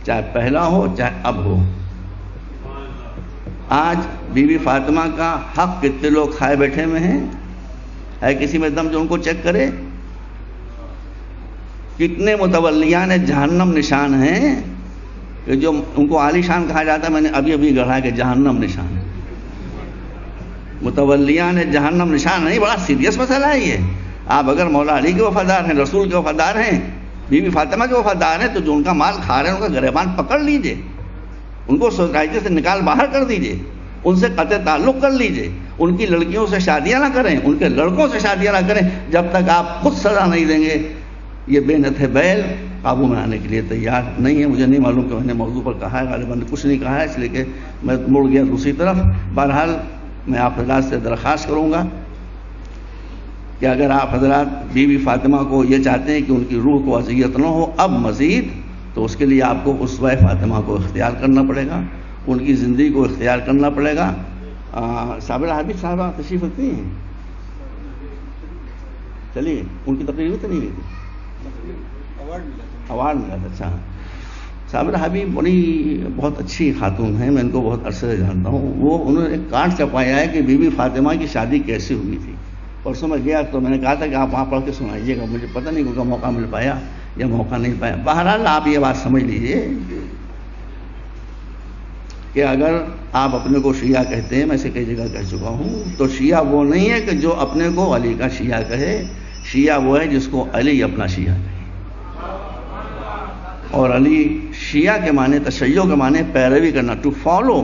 چاہے پہلا ہو چاہے اب ہو. آج بی بی فاطمہ کا حق کتنے لوگ کھائے بیٹھے میں ہیں؟ ہے کسی میں دم جو ان کو چیک کرے؟ کتنے متولیان جہنم نشان ہیں کہ جو ان کو عالی شان کہا جاتا ہے. میں نے ابھی گڑھا کہ جہنم نشان, متولیان جہنم نشان نہیں. بڑا سیریس مسئلہ ہے یہ. آپ اگر مولا علی کے وفادار ہیں, رسول کے وفادار ہیں, بی بی فاطمہ کے وفادار ہیں, تو جو ان کا مال کھا رہے ہیں ان کا گریبان پکڑ لیجئے, ان کو سوسائٹی سے نکال باہر کر دیجئے, ان سے قطع تعلق کر لیجئے. ان کی لڑکیوں سے شادیاں نہ کریں, ان کے لڑکوں سے شادیاں نہ کریں جب تک آپ خود سزا نہیں دیں گے. یہ بے نتھ بیل قابو میں آنے کے لیے تیار نہیں ہے. مجھے نہیں معلوم کہ میں نے موضوع پر کہا ہے, غالباً کچھ نہیں کہا ہے, اس لیے کہ میں مڑ گیا دوسری طرف. بہرحال میں آپ حضرات سے درخواست کروں گا کہ اگر آپ حضرات بی بی فاطمہ کو یہ چاہتے ہیں کہ ان کی روح کو اذیت نہ ہو اب مزید, تو اس کے لیے آپ کو اسوہ فاطمہ کو اختیار کرنا پڑے گا, ان کی زندگی کو اختیار کرنا پڑے گا. صابرہ حبیب صاحبہ تشریف رکھتی ہیں, چلیے ان کی تقریر تو نہیں ہوئی تھی, اوارڈ ملا تھا. اچھا, صابرہ حبیب بہت اچھی خاتون ہیں, میں ان کو بہت عرصے سے جانتا ہوں. وہ انہوں نے ایک کارڈ چھپایا ہے کہ بی بی فاطمہ کی شادی کیسے ہوئی تھی. پرسوں میں گیا تو میں نے کہا تھا کہ آپ وہاں پڑھ کے سنائیے گا. مجھے پتہ نہیں کہ موقع مل پایا یا موقع نہیں پایا. بہرحال آپ یہ بات سمجھ لیجئے کہ اگر آپ اپنے کو شیعہ کہتے ہیں, میں اسے کئی جگہ کہہ چکا ہوں, تو شیعہ وہ نہیں ہے کہ جو اپنے کو علی کا شیعہ کہے. شیعہ وہ ہے جس کو علی اپنا شیعہ کہے. اور علی شیعہ کے معنی, تشیع کے معنی پیروی کرنا, ٹو فالو.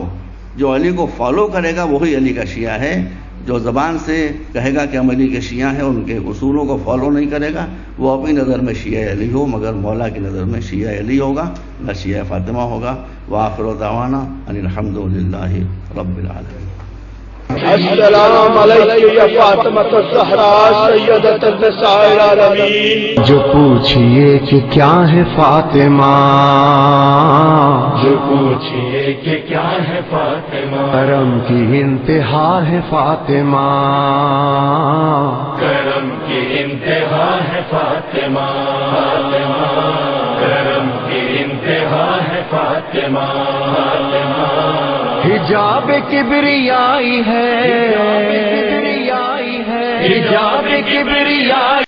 جو علی کو فالو کرے گا وہی علی کا شیعہ ہے. جو زبان سے کہے گا کہ ہم علی کے شیعہ ہیں, ان کے اصولوں کو فالو نہیں کرے گا, وہ اپنی نظر میں شیعہ علی ہو, مگر مولا کی نظر میں شیعہ علی ہوگا, نہ شیعہ فاطمہ ہوگا. وآخر دعوانا ان الحمد للہ رب العالمین. السلام علیکم یا فاطمہ الزہرا سیدۃ النساء العالمین. جو پوچھئے کہ کیا ہے فاطمہ, جو پوچھئے کہ کیا ہے فاطمہ, کرم کی انتہا ہے فاطمہ, کرم کی انتہا ہے فاطمہ, کرم کی انتہا ہے فاطمہ. حجاب کبریائی ہے, حجاب کبریائی